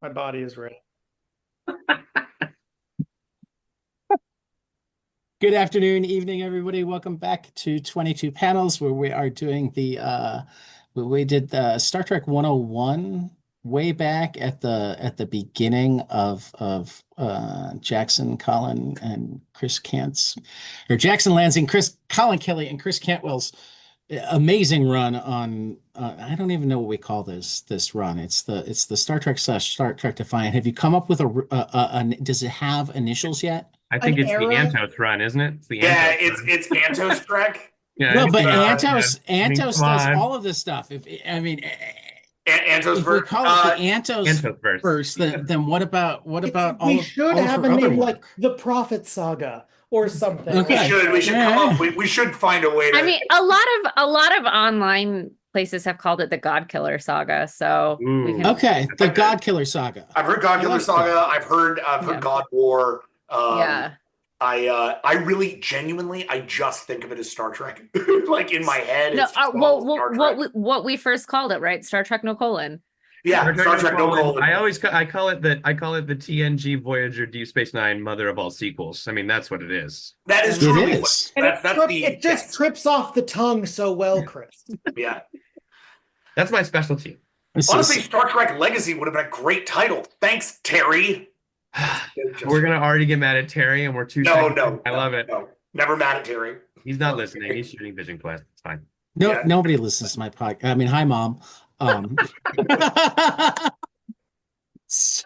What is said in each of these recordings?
My body is ready. Good afternoon, evening, everybody. Welcome back to 22 Panels, where we are doing we did the Star Trek 101 way back at the beginning of Jackson, Collin, and Chris Cant's, or Jackson Lanzing, Collin Kelly, and Chris Cantwell's amazing run on I don't even know what we call this run. It's the Star Trek / Star Trek Defiant. Have you come up with does it have initials yet? I An think it's the era? Antos run, isn't it? It's the Yeah, Antos run. it's Antos Trek. Yeah, No, it's but the Antos I mean, Antos come does on. all of this stuff. Antos If we verse. call it the Antos Antos verse. first, then what about We should all of have her a other name like work? the Prophet Saga or something. Okay. We should come Yeah. up. We should find a way to. I mean, a lot of online places have called it the God Killer Saga, so we Ooh. can. Okay, the God Killer Saga. I've heard God I Killer like Saga. that. I've heard Yeah. God War. Yeah. I really genuinely I just think of it as Star Trek. Like in my head, No, it's just well, all Star what Trek. what we first called it, right? Star Trek: No Colon. Yeah, Star Trek no colon. I call it the TNG Voyager Deep Space Nine mother of all sequels. I mean, that's what it is. That is It truly is. And that's the it just trips off the tongue so well, Chris. yeah. That's my specialty. Honestly, Star Trek Legacy would have been a great title. Thanks, Terry. We're gonna already get mad at Terry, and we're too. No. I love it. No, never mad at Terry. He's not listening. He's shooting Vision Quest. It's fine. No, Yeah. nobody listens to my podcast. I mean, hi, Mom. So-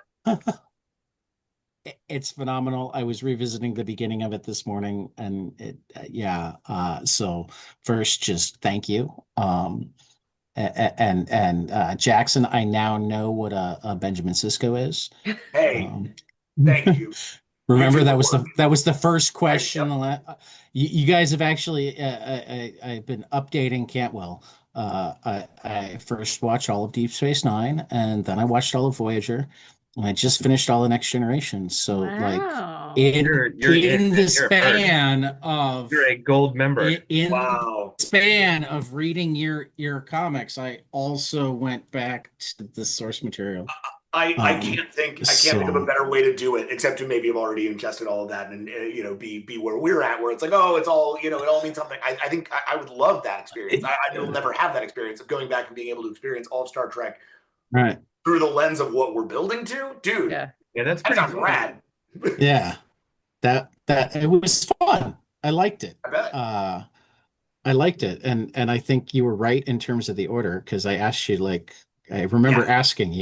it's phenomenal. I was revisiting the beginning of it this morning, and so first, just thank you. And Jackson, I now know what a Benjamin Sisko is. Hey, Um, thank you. Remember You that do was the the first question. Yep. You guys have actually I've been updating Cantwell. I first watched all of Deep Space Nine, and then I watched all of Voyager, and I just finished all of Next Generation. So Wow. You're in the You're a span of You're a gold member. in Wow. the span of reading your comics, I also went back to the source material. I can't think of a better way to do it except to maybe have already ingested all of that and be where we're at, where it's like, oh, it's all it all means something. I think I would love that experience. I will never have that experience of going back and being able to experience all of Star Trek Right. through the lens of what we're building to, dude. Yeah. Yeah, that's That pretty sounds cool. rad. Yeah. That it was fun. I liked it. I bet. I liked it, and I think you were right in terms of the order, because I asked you, like, I remember asking,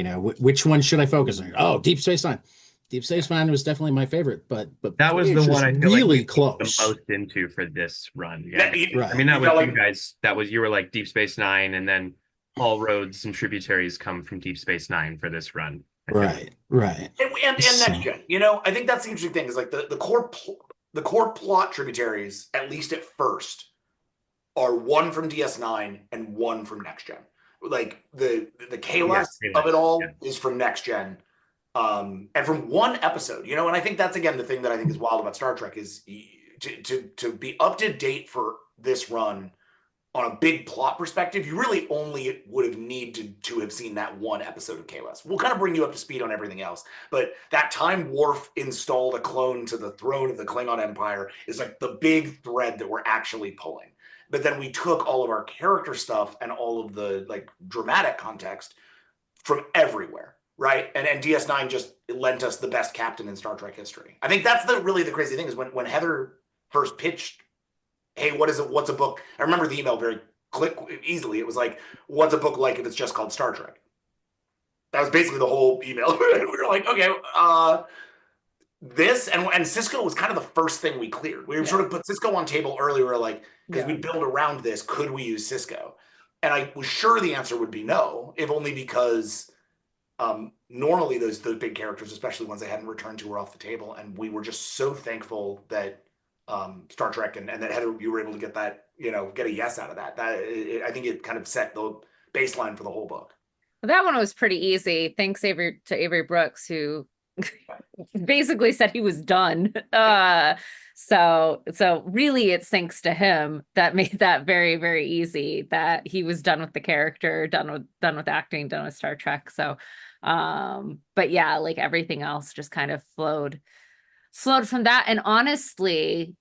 which one should I focus on? Oh, Deep Space Nine. Deep Space Nine was definitely my favorite, but That was the Voyager's one I feel like really we close. the most into for this run. Yeah. Right. I mean, that You felt was like- you guys. You were like Deep Space Nine, and then all roads and tributaries come from Deep Space Nine for this run. Right. And So- next gen, I think that's the interesting thing is like the core plot tributaries, at least at first, are one from DS9 and one from next gen. Like the chaos of it all is from next gen, and from one episode. And I think that's again the thing that I think is wild about Star Trek is to be up to date for this run on a big plot perspective. You really only would have needed to have seen that one episode of KOS. We'll kind of bring you up to speed on everything else, but that time Worf installed a clone to the throne of the Klingon Empire is like the big thread that we're actually pulling. But then we took all of our character stuff and all of the like dramatic context from everywhere, right? And DS9 just lent us the best captain in Star Trek history. I think that's really the crazy thing is when Heather first pitched, hey, what's a book? I remember the email very easily. It was like, what's a book like if it's just called Star Trek? That was basically the whole email. We were like, okay, this and Sisko was kind of the first thing we cleared. We sort of put Sisko on table earlier. We were like, because we build around this, could we use Sisko? And I was sure the answer would be no, if only because normally those big characters, especially ones they hadn't returned to, were off the table. And we were just so thankful that Star Trek and that Heather, you were able to get that, get a yes out of that. I think it kind of set the baseline for the whole book. Well, that one was pretty easy. Thanks to Avery Brooks, who basically said he was done. So really it's thanks to him that made that very, very easy, that he was done with the character, done with acting, done with Star Trek. So But yeah, like everything else just kind of flowed from that. And honestly,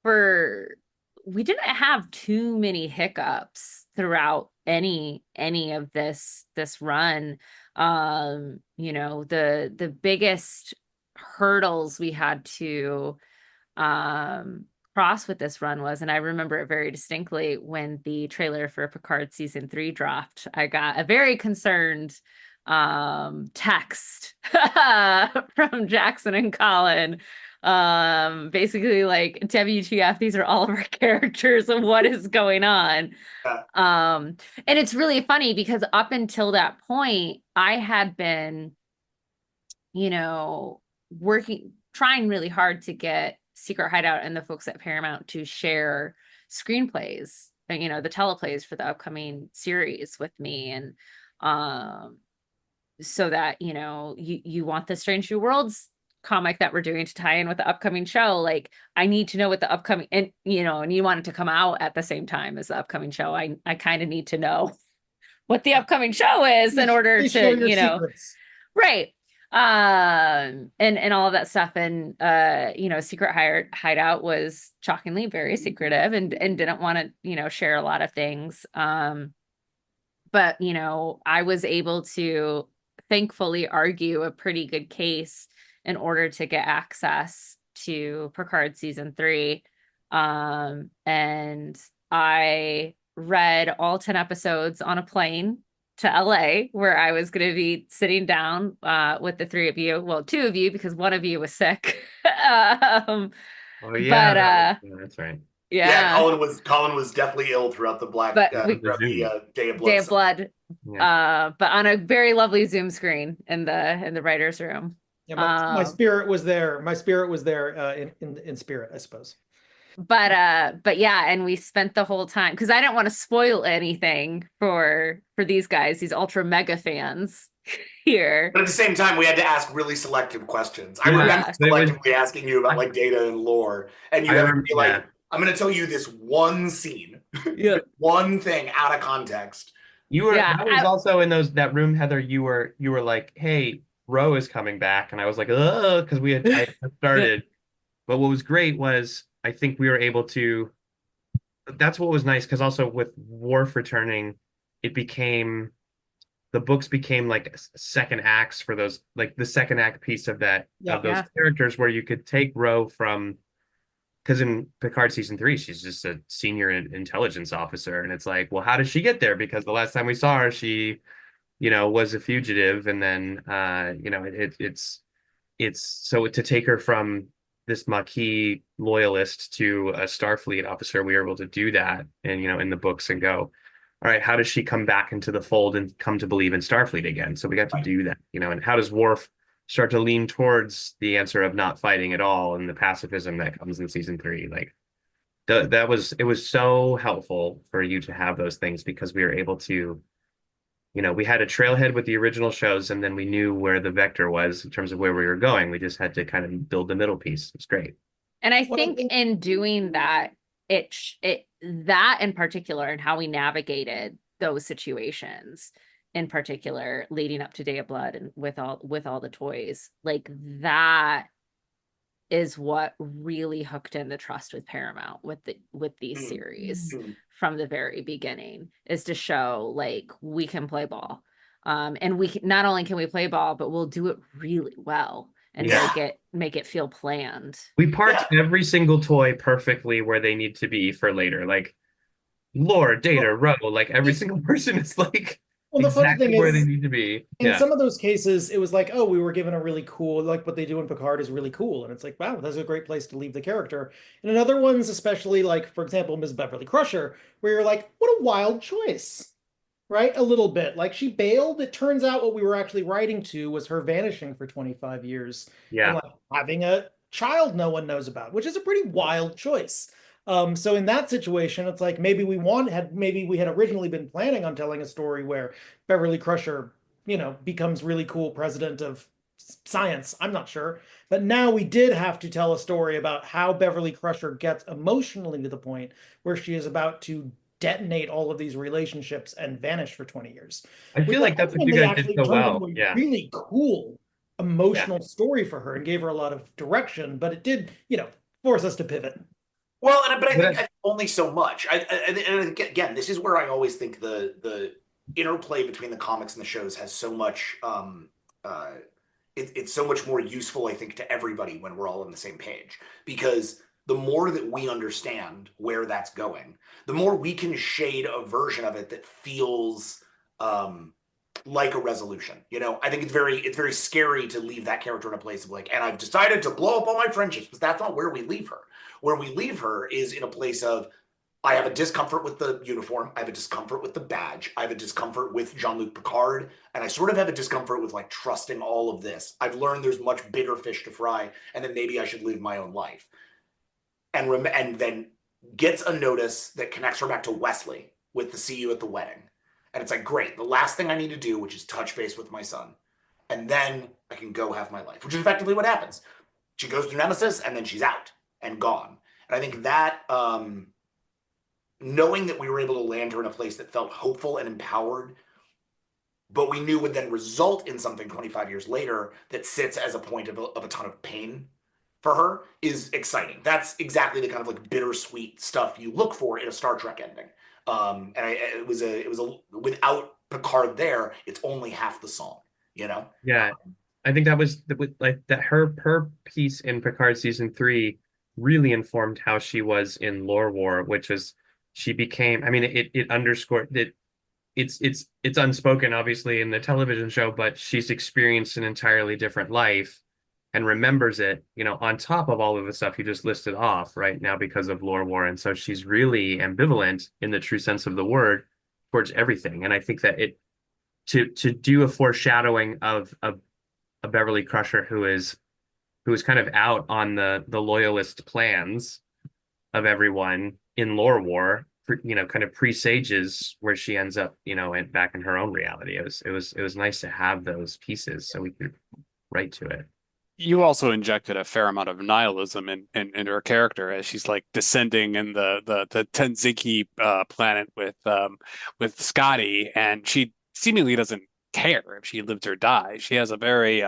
we didn't have too many hiccups throughout any of this run. You know, the biggest hurdles we had to cross with this run was, and I remember it very distinctly, when the trailer for Picard season 3 dropped, I got a very concerned text from Jackson and Collin, basically like, WTF, these are all of our characters and what is going on. And it's really funny because up until that point I had been, you know, trying really hard to get Secret Hideout and the folks at Paramount to share screenplays, you know, the teleplays for the upcoming series with me. And so that, you know, you want the Strange New Worlds comic that we're doing to tie in with the upcoming show. Like, I need to know what the upcoming, and you know, and you want it to come out at the same time as the upcoming show. I kind of need to know what the upcoming show is in order to, you know, secrets. right. And all of that stuff. And you know, Secret Hideout was shockingly very secretive and didn't want to, you know, share a lot of things. But you know, I was able to thankfully argue a pretty good case in order to get access to Picard season 3. And I read all 10 episodes on a plane to LA, where I was going to be sitting down with the 3 of you. Well, 2 of you, because 1 of you was sick. Oh yeah, that's right. Yeah, Collin was definitely ill throughout the Day of Blood. Day of Blood. Yeah. But on a very lovely Zoom screen in the writer's room. Yeah, my spirit was there. My spirit was there in spirit, I suppose. But yeah, and we spent the whole time, because I didn't want to spoil anything for these guys, these ultra mega fans here. But at the same time, we had to ask really selective questions. I Yeah. remember selectively asking you about like data and lore, and you had to be like, "I'm going to tell you this one scene, one thing out of context." You were that was also in that room, Heather. You were like, "Hey, Ro is coming back," and I was like, "Oh," because I had started. But what was great was I think we were able to. That's what was nice, because also with Worf returning, the books became like second acts for those, like the second act piece of those characters, where you could take Ro from. Because in Picard season 3, she's just a senior intelligence officer, and it's like, well, how did she get there? Because the last time we saw her, she, you know, was a fugitive, and then, you know, it's so to take her from this Maquis loyalist to a Starfleet officer, we were able to do that, and you know, in the books, and go, all right, how does she come back into the fold and come to believe in Starfleet again? So we got to do that, you know, and how does Worf start to lean towards the answer of not fighting at all and the pacifism that comes in season 3. Like it was so helpful for you to have those things, because we were able to, you know, we had a trailhead with the original shows, and then we knew where the vector was in terms of where we were going. We just had to kind of build the middle piece. It's great. And I think in doing that, that in particular, and how we navigated those situations in particular, leading up to Day of Blood, and with all the toys, like that is what really hooked in the trust with Paramount with these series from the very beginning, is to show like we can play ball, and not only can we play ball, but we'll do it really well and make it feel planned. We parked every single toy perfectly where they need to be for later, like lore, data, Ro, like every single person is like. Well, the funny thing is, where they need to be. In some of those cases, it was like, oh, we were given a really cool, like what they do in Picard is really cool. And it's like, wow, that's a great place to leave the character. And in other ones, especially like, for example, Ms. Beverly Crusher, where you're like, what a wild choice, right? A little bit. Like, she bailed. It turns out what we were actually writing to was her vanishing for 25 years. Yeah. And like having a child no one knows about, which is a pretty wild choice. So in that situation, it's like maybe we had originally been planning on telling a story where Beverly Crusher, you know, becomes really cool president of science. I'm not sure. But now we did have to tell a story about how Beverly Crusher gets emotionally to the point where she is about to detonate all of these relationships and vanish for 20 years. I feel like that's what you They guys did actually so turned well. into a Yeah. really cool emotional story for her and gave her a lot of direction, but it did, force us to pivot. Well, but I think only so much. And again, this is where I always think the interplay between the comics and the shows has so much. It's so much more useful, I think, to everybody when we're all on the same page, because the more that we understand where that's going, the more we can shade a version of it that feels like a resolution. I think it's very scary to leave that character in a place of like, and I've decided to blow up all my friendships, but that's not where we leave her. Where we leave her is in a place of, I have a discomfort with the uniform. I have a discomfort with the badge. I have a discomfort with Jean-Luc Picard. And I sort of have a discomfort with like trusting all of this. I've learned there's much bigger fish to fry, and that maybe I should live my own life. And then gets a notice that connects her back to Wesley with the see you at the wedding. And it's like, great, the last thing I need to do, which is touch base with my son. And then I can go have my life, which is effectively what happens. She goes through Nemesis, and then she's out and gone. And I think that knowing that we were able to land her in a place that felt hopeful and empowered, but we knew would then result in something 25 years later that sits as a point of a ton of pain for her, is exciting. That's exactly the kind of like bittersweet stuff you look for in a Star Trek ending. And it was without Picard there, it's only half the song, Yeah, I think that was like that. Her piece in Picard season 3 really informed how she was in Lore War, which is she became. I mean, it underscored that it's unspoken, obviously, in the television show, but she's experienced an entirely different life and remembers it, on top of all of the stuff you just listed off right now because of Lore War. And so she's really ambivalent in the true sense of the word towards everything. And I think that to do a foreshadowing of a Beverly Crusher who is kind of out on the loyalist plans of everyone in Lore War, kind of presages where she ends up, and back in her own reality. It was nice to have those pieces so we could write to it. You also injected a fair amount of nihilism in her character as she's like descending in the Tenziki planet with Scotty, and she seemingly doesn't care if she lives or dies. She has a very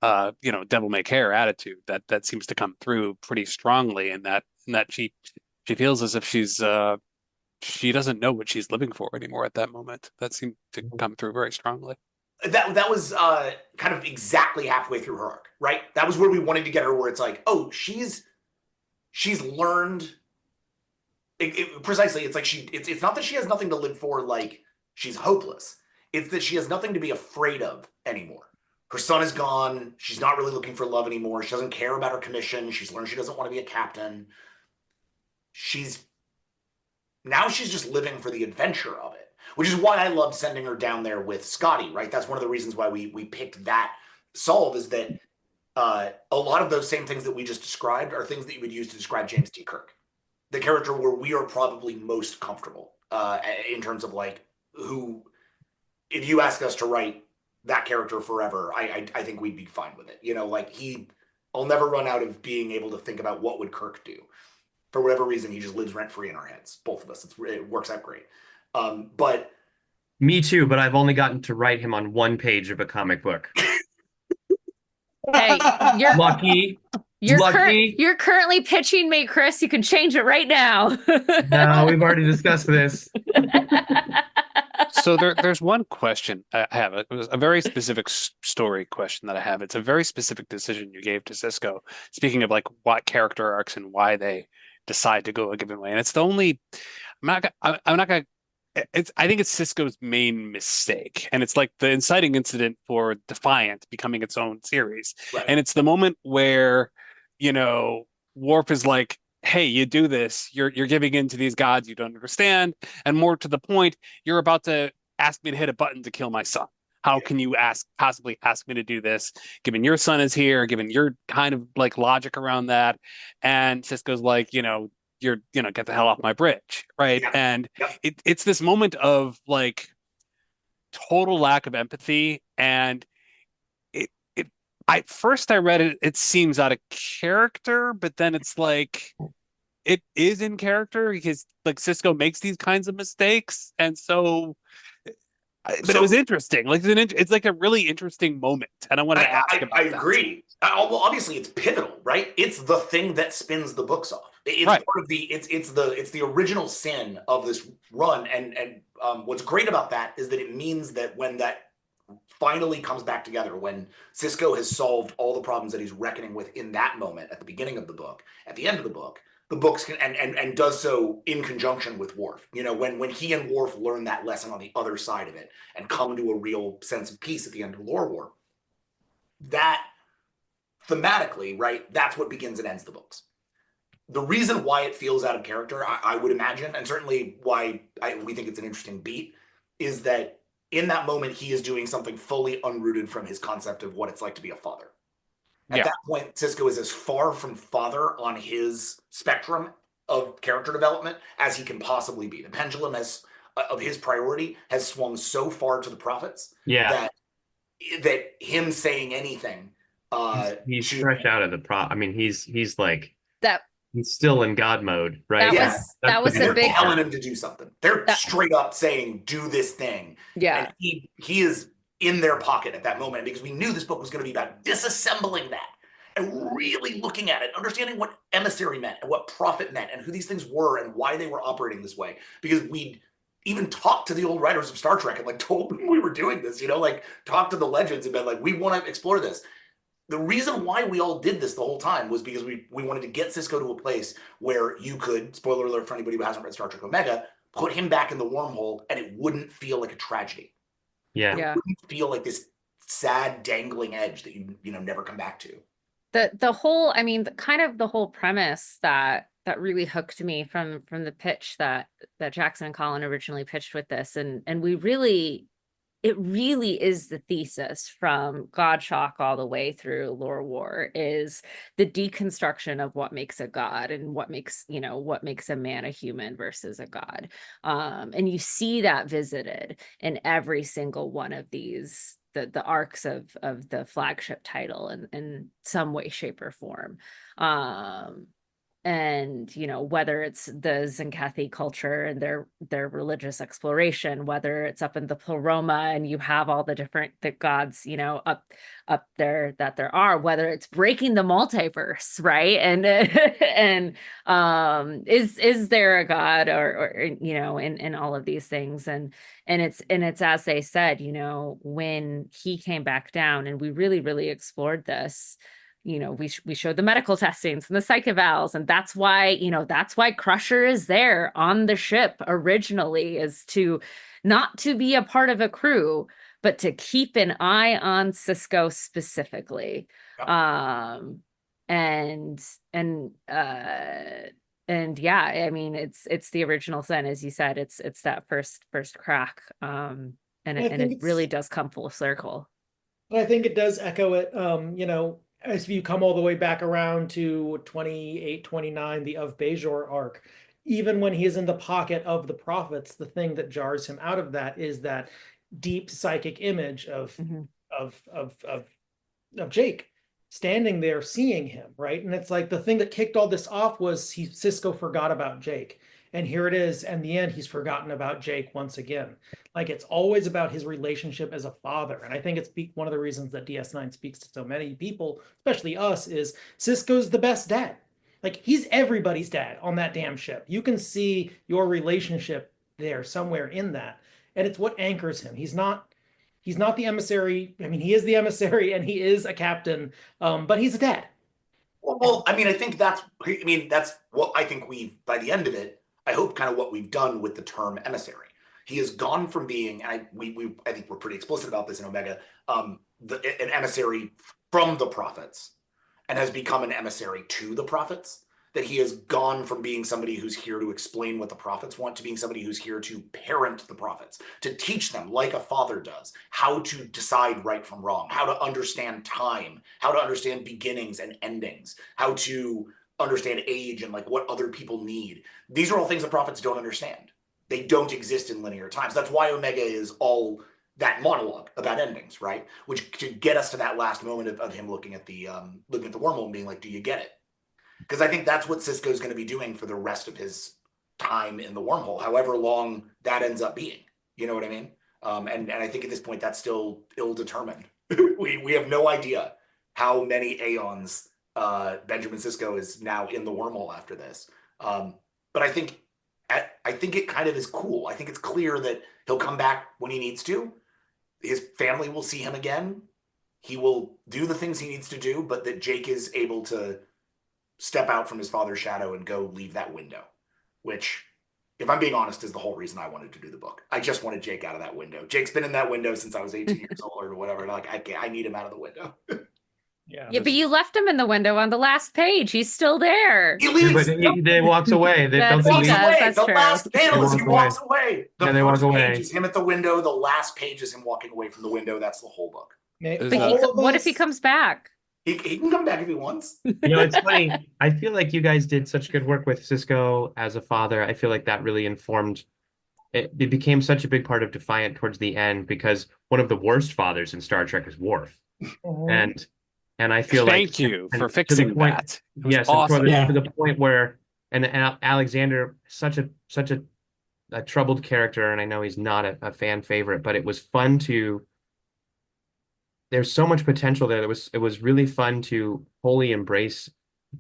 devil may care attitude that seems to come through pretty strongly, in that she feels as if she doesn't know what she's living for anymore at that moment. That seemed to come through very strongly. That was kind of exactly halfway through her arc, right? That was where we wanted to get her, where it's like, oh, she's learned precisely. It's like it's not that she has nothing to live for, like she's hopeless. It's that she has nothing to be afraid of anymore. Her son is gone. She's not really looking for love anymore. She doesn't care about her commission. She's learned she doesn't want to be a captain. She's just living for the adventure of it, which is why I loved sending her down there with Scotty, right? That's one of the reasons why we picked that solve, is that a lot of those same things that we just described are things that you would use to describe James T. Kirk, the character where we are probably most comfortable in terms of like who, if you ask us to write that character forever, I think we'd be fine with it. Like I'll never run out of being able to think about what would Kirk do. For whatever reason, he just lives rent-free in our heads, both of us. It works out great. But me too, but I've only gotten to write him on one page of a comic book. Hey, you're lucky. You're currently pitching me, Chris. You can change it right now. No, we've already discussed this. So there's one question I have. It was a very specific story question that I have. It's a very specific decision you gave to Cisco. Speaking of like what character arcs and why they decide to go a given way, and it's the only. I'm not gonna. I think it's Cisco's main mistake, and it's like the inciting incident for Defiant becoming its own series, right. And it's the moment where, Worf is like, hey, you do this, you're giving in to these gods you don't understand, and more to the point, you're about to ask me to hit a button to kill my son. How can you possibly ask me to do this, given your son is here, given your kind of like logic around that? And Cisco's like, you're get the hell off my bridge, right? And it's this moment of like total lack of empathy, and I read it seems out of character, but then it's like it is in character because like Cisco makes these kinds of mistakes, and so. But it was So interesting. Like it's like a really interesting moment, and I wanted to ask I about that. agree. Well, obviously it's pivotal, right? It's the thing that spins the books off. It's Right. part of the it's the original sin of this run, and what's great about that is that it means that when that finally comes back together, when Cisco has solved all the problems that he's reckoning with in that moment at the beginning of the book, at the end of the books can and does so in conjunction with Worf. You know, when he and Worf learn that lesson on the other side of it and come to a real sense of peace at the end of Lore War, that thematically, right, that's what begins and ends the books. The reason why it feels out of character, I would imagine, and certainly why we think it's an interesting beat, is that in that moment he is doing something fully unrooted from his concept of what it's like to be a father. At Yeah. that point, Cisco is as far from father on his spectrum of character development as he can possibly be. The pendulum has of his priority has swung so far to the prophets Yeah. that him saying anything He's fresh out of the I mean, he's like That he's still in God mode, right? that Yeah. was that was the a they're big telling him to do something. They're that, straight up saying, do this thing. yeah. And he is in their pocket at that moment because we knew this book was going to be about disassembling that and really looking at it, understanding what emissary meant and what prophet meant and who these things were and why they were operating this way. Because we'd even talked to the old writers of Star Trek and like told them we were doing this, you know, like talked to the legends and been like, we want to explore this. The reason why we all did this the whole time was because we wanted to get Cisco to a place where you could, spoiler alert for anybody who hasn't read Star Trek Omega, put him back in the wormhole and it wouldn't feel like a tragedy. Yeah. It wouldn't feel like this sad dangling edge that you never come back to. The whole, I mean, kind of the whole premise that really hooked me from the pitch that Jackson and Collin originally pitched with this, and we really, it really is the thesis from Godshock all the way through Lore War, is the deconstruction of what makes a god and what makes a man a human versus a god. And you see that visited in every single one of these, the arcs of the flagship title in some way, shape, or form. And whether it's the Zenkathi culture and their religious exploration, whether it's up in the Pleroma and you have all the different gods up there that there are, whether it's breaking the multiverse, right? And is there a god or in all of these things, and it's as they said, when he came back down, and we really explored this. We showed the medical testings and the psych evals, and that's why Crusher is there on the ship originally, is to not to be a part of a crew, but to keep an eye on Cisco specifically. Yep. And yeah, I mean, it's the original sin, as you said. It's that first crack, and it really does come full circle. I think it does echo it, as you come all the way back around to 28, 29, the Of Bajor arc. Even when he is in the pocket of the prophets, the thing that jars him out of that is that deep psychic image of Jake standing there seeing him, right? And it's like the thing that kicked all this off was Cisco forgot about Jake. And here it is, and in the end, he's forgotten about Jake once again. Like, it's always about his relationship as a father. And I think it's one of the reasons that DS9 speaks to so many people, especially us, is Cisco's the best dad. Like, he's everybody's dad on that damn ship. You can see your relationship there somewhere in that. And it's what anchors him. He's not the emissary. I mean, he is the emissary and he is a captain, but he's a dad. Well, I mean, I think that's what I think by the end of it, I hope kind of what we've done with the term emissary. He has gone from being, and I think we're pretty explicit about this in Omega, an emissary from the prophets, and has become an emissary to the prophets. That he has gone from being somebody who's here to explain what the prophets want to being somebody who's here to parent the prophets, to teach them, like a father does, how to decide right from wrong, how to understand time, how to understand beginnings and endings, how to understand age and like what other people need. These are all things the prophets don't understand. They don't exist in linear times. That's why Omega is all that monologue about endings, right? Which to get us to that last moment of him looking at the wormhole and being like, "Do you get it?" because I think that's what Sisko's going to be doing for the rest of his time in the wormhole, however long that ends up being. You know what I mean? And I think at this point that's still ill-determined. we have no idea how many aeons Benjamin Sisko is now in the wormhole after this. But I think it kind of is cool. I think it's clear that he'll come back when he needs to. His family will see him again. He will do the things he needs to do, but that Jake is able to step out from his father's shadow and go leave that window, which, if I'm being honest, is the whole reason I wanted to do the book. I just wanted Jake out of that window. Jake's been in that window since I was 18 years old or whatever. Like, I need him out of the window. Yeah, but you left him in the window on the last page. He's still there. He leaves. But he walks away. That's- Don't he leave. does. That's the true. last panel is he They walks away. The Yeah, they walk first away. page is him at the window. The last page is him walking away from the window. That's the whole book. But what if he comes back? He can come back if he wants. It's funny. I feel like you guys did such good work with Sisko as a father. I feel like that really informed. It became such a big part of Defiant towards the end, because one of the worst fathers in Star Trek is Worf, and I feel Thank you for to the fixing point- that. It was Yes, awesome. to the point where and Alexander, such a troubled character, and I know he's not a fan favorite, but it was fun to. There's so much potential there. It was really fun to wholly embrace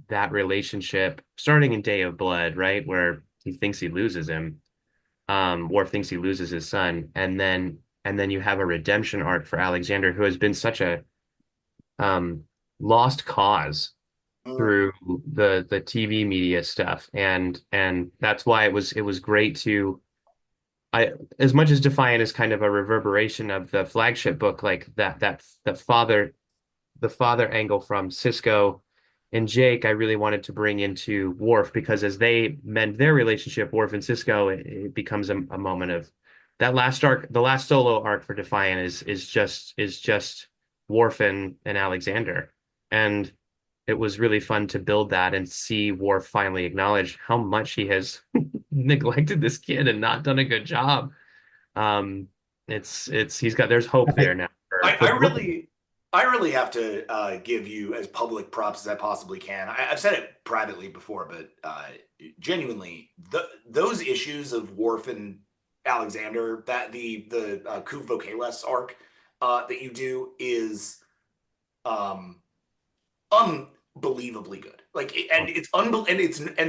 that relationship, starting in Day of Blood, right, where he thinks he loses him. Worf thinks he loses his son, and then you have a redemption arc for Alexander, who has been such a lost cause through the TV media stuff, and that's why it was great to. As much as Defiant is kind of a reverberation of the flagship book, like the father angle from Sisko and Jake, I really wanted to bring into Worf, because as they mend their relationship, Worf and Sisko, it becomes a moment of that last arc. The last solo arc for Defiant is just Worf and Alexander, and it was really fun to build that and see Worf finally acknowledge how much he has neglected this kid and not done a good job. There's hope there now. I really have to give you as public props as I possibly can. I've said it privately before, but genuinely, those issues of Worf and Alexander, that the Kuv Vokalis arc that you do is unbelievably good. Like, and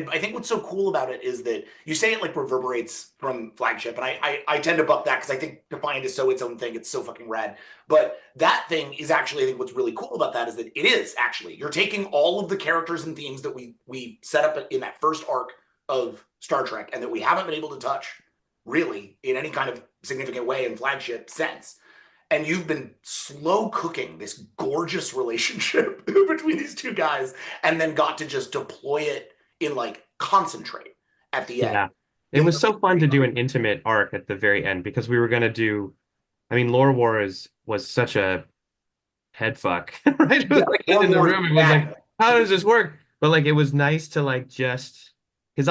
I think what's so cool about it is that you say it like reverberates from flagship, and I tend to buck that because I think Defiant is so its own thing. It's so fucking rad. But that thing is actually, I think what's really cool about that is that it is actually, you're taking all of the characters and themes that we set up in that first arc of Star Trek and that we haven't been able to touch really in any kind of significant way in flagship sense. And you've been slow cooking this gorgeous relationship between these two guys, and then got to just deploy it in like concentrate at the end. Yeah. It was so fun to do an intimate arc at the very end, because we were going to do, Lore War was such a head fuck, right? Yeah, like in the room, it was like, how does this work? But like, it was nice to like just, because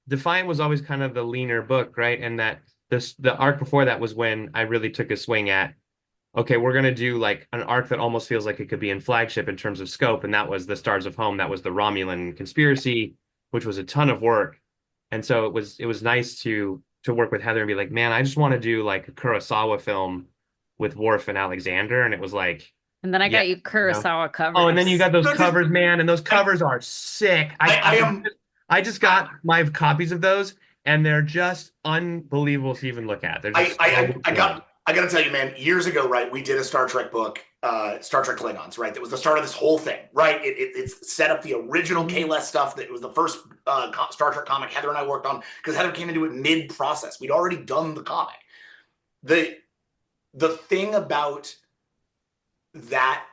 Defiant was always kind of the leaner book, right? And that the arc before that was when I really took a swing at, okay, we're going to do like an arc that almost feels like it could be in flagship in terms of scope. And that was the Stars of Home. That was the Romulan conspiracy, which was a ton of work. And so it was nice to work with Heather and be like, man, I just want to do like a Kurosawa film with Worf and Alexander. And it was like, and then I got you Kurosawa covers. Oh, and then you got those covers, man. And those covers are sick. I just got my copies of those, and they're just unbelievable to even look at. I got to tell you, man, years ago, right, we did a Star Trek book, Star Trek Klingons, right? That was the start of this whole thing, right? It's set up the original K-Less stuff. That was the first Star Trek comic Heather and I worked on, because Heather came into it mid-process. We'd already done the comic. The thing about that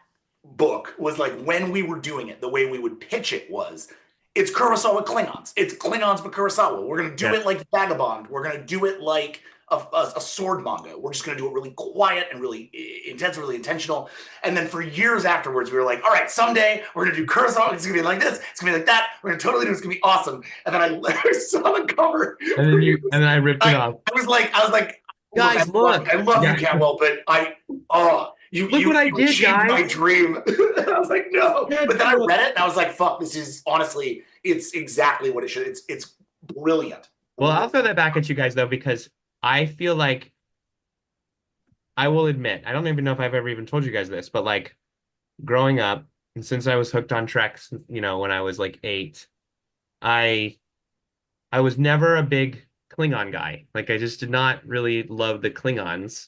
book was like, when we were doing it, the way we would pitch it was, it's Kurosawa Klingons. It's Klingons but Kurosawa. We're going to do it like Vagabond. We're going to do it like a sword manga. We're just going to do it really quiet and really intense, really intentional. And then for years afterwards, we were like, all right, someday we're going to do Kurosawa. It's going to be like this. It's going to be like that. We're going to totally do it. It's going to be awesome. And then I saw the cover. And then I ripped it off. I was like, guys, look. I love you, Cantwell, but Look what I did, achieved guys. my dream. I was like, no. Yeah, But then I cool. read it and I was like, fuck, this is honestly, it's exactly what it should. It's brilliant. Well, I'll throw that back at you guys though, because I feel like I will admit, I don't even know if I've ever even told you guys this, but like growing up, and since I was hooked on Trek, when I was like 8, I I was never a big Klingon guy. Like I just did not really love the Klingons.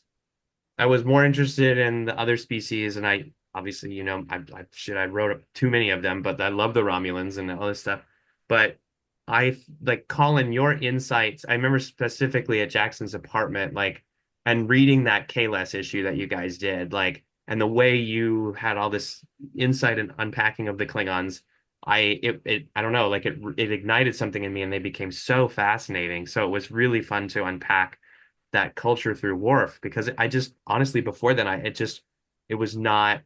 I was more interested in the other species, and I obviously, I wrote up too many of them, but I love the Romulans and all this stuff. But I like Colin, your insights. I remember specifically at Jackson's apartment, like, and reading that K-less issue that you guys did, like, and the way you had all this insight and unpacking of the Klingons. I don't know, like it ignited something in me, and they became so fascinating. So it was really fun to unpack that culture through Worf, because I just honestly before then it was not,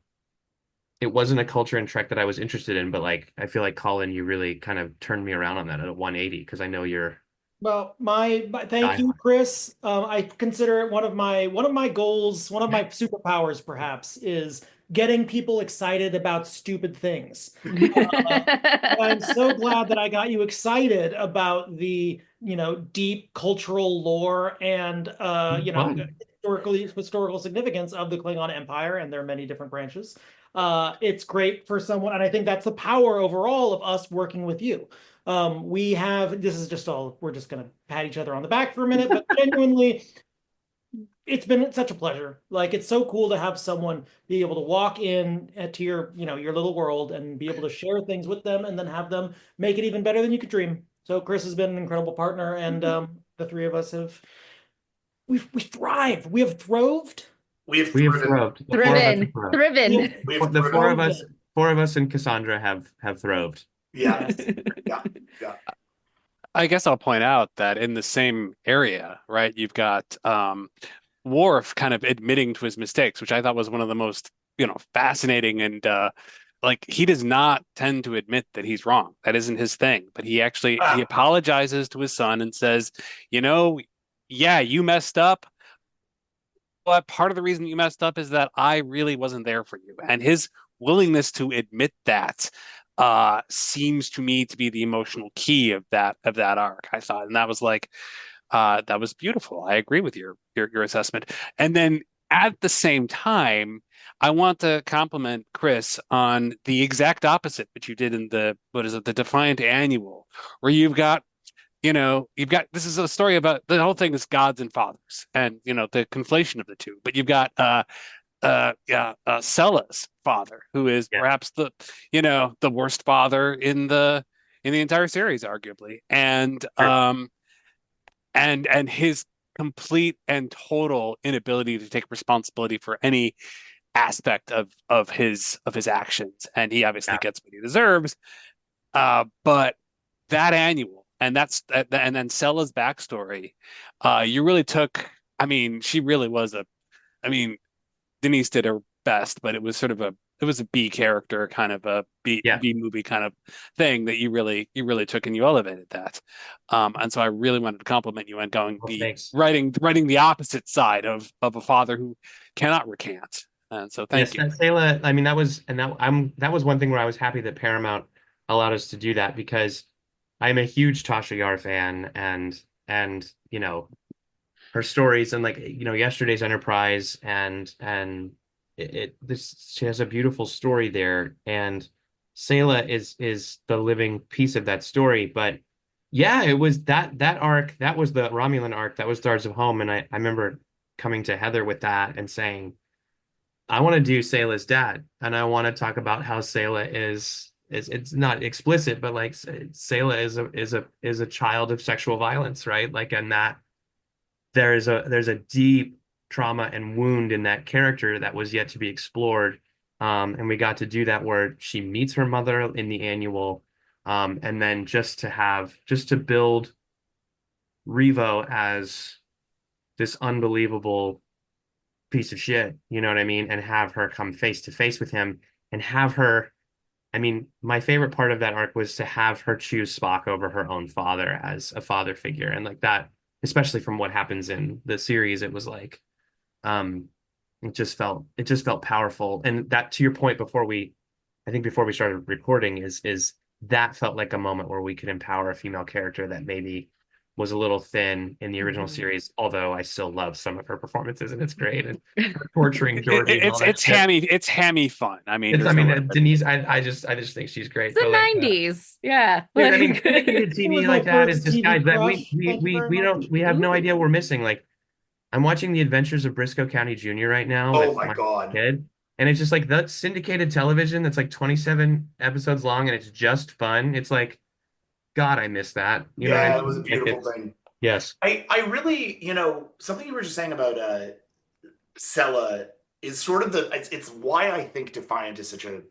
it wasn't a culture in Trek that I was interested in, but like I feel like Colin, you really kind of turned me around on that at a 180, because I know you're Well, thank you, Chris. I consider it one of my goals, one of my superpowers, perhaps, is getting people excited about stupid things. I'm so glad that I got you excited about the, deep cultural lore and fun. historical significance of the Klingon Empire and their many different branches. It's great for someone, and I think that's the power overall of us working with you. This is just all, we're just going to pat each other on the back for a minute, but genuinely, it's been such a pleasure. Like, it's so cool to have someone be able to walk in to your little world and be able to share things with them and then have them make it even better than you could dream. So Chris has been an incredible partner, and the three of us we thrive. We have thrived. We have We have thriven. thrived. The four of us have Thriven, thrived. thriven. We have The four of thriven. us, four of us and Cassandra have thrived. Yeah. Yes. Yeah. Yeah. I guess I'll point out that in the same area, right, you've got Worf kind of admitting to his mistakes, which I thought was one of the most, fascinating, and like he does not tend to admit that he's wrong. That isn't his thing. But he apologizes to his son and says, yeah, you messed up, but part of the reason you messed up is that I really wasn't there for you. And his willingness to admit that seems to me to be the emotional key of that arc, I thought. And that was like that was beautiful. I agree with your assessment. And then at the same time, I want to compliment Chris on the exact opposite that you did in the Defiant Annual, where this is a story about, the whole thing is gods and fathers, and the conflation of the two. But you've got Sella's father, who is perhaps the worst father in the entire series, arguably, and and his complete and total inability to take responsibility for any aspect of his actions, and he obviously gets what he deserves. But that annual, and then Sella's backstory, you really took. I mean, she really was Denise did her best, but it was sort of a B character, kind of a B movie kind of thing that you really took, and you elevated that. And so I really wanted to compliment you on writing the opposite side of a father who cannot recant. And so thank you. Sayla, I mean, that was one thing where I was happy that Paramount allowed us to do that, because I'm a huge Tasha Yar fan, and her stories, and Yesterday's Enterprise, and she has a beautiful story there, and Sayla is the living piece of that story. But yeah, it was that arc, that was the Romulan arc, that was Stars of Home, and I remember coming to Heather with that and saying, I want to do Sayla's dad, and I want to talk about how Sayla is it's not explicit, but like Sayla is a child of sexual violence, right? Like, and that there's a deep trauma and wound in that character that was yet to be explored. And we got to do that, where she meets her mother in the annual, and then just to build Revo as this unbelievable piece of shit, you know what I mean? And have her come face to face with him, and have her, I mean, my favorite part of that arc was to have her choose Spock over her own father as a father figure. And like that, especially from what happens in the series, it was like, It just felt powerful. And that, to your point before before we started recording, is that felt like a moment where we could empower a female character that maybe was a little thin in the original series, although I still love some of her performances and it's great. And her torturing Georgie and all that shit. It's hammy fun. I mean, Denise, I just think she's great. It's the But like, 90s. Yeah. dude, I mean, syndicated It was TV my like that is first just, TV guys, that crush. Thank you very much. we have no idea what we're missing. Like, I'm watching The Adventures of Briscoe County Jr. right now Oh with my God. kid, and it's just like that syndicated television that's like 27 episodes long and it's just fun. It's like, God, I miss that. You know what I Yeah, mean? it was a Like, beautiful thing. yes. I really, something you were just saying about Sella is sort of it's why I think Defiant is such a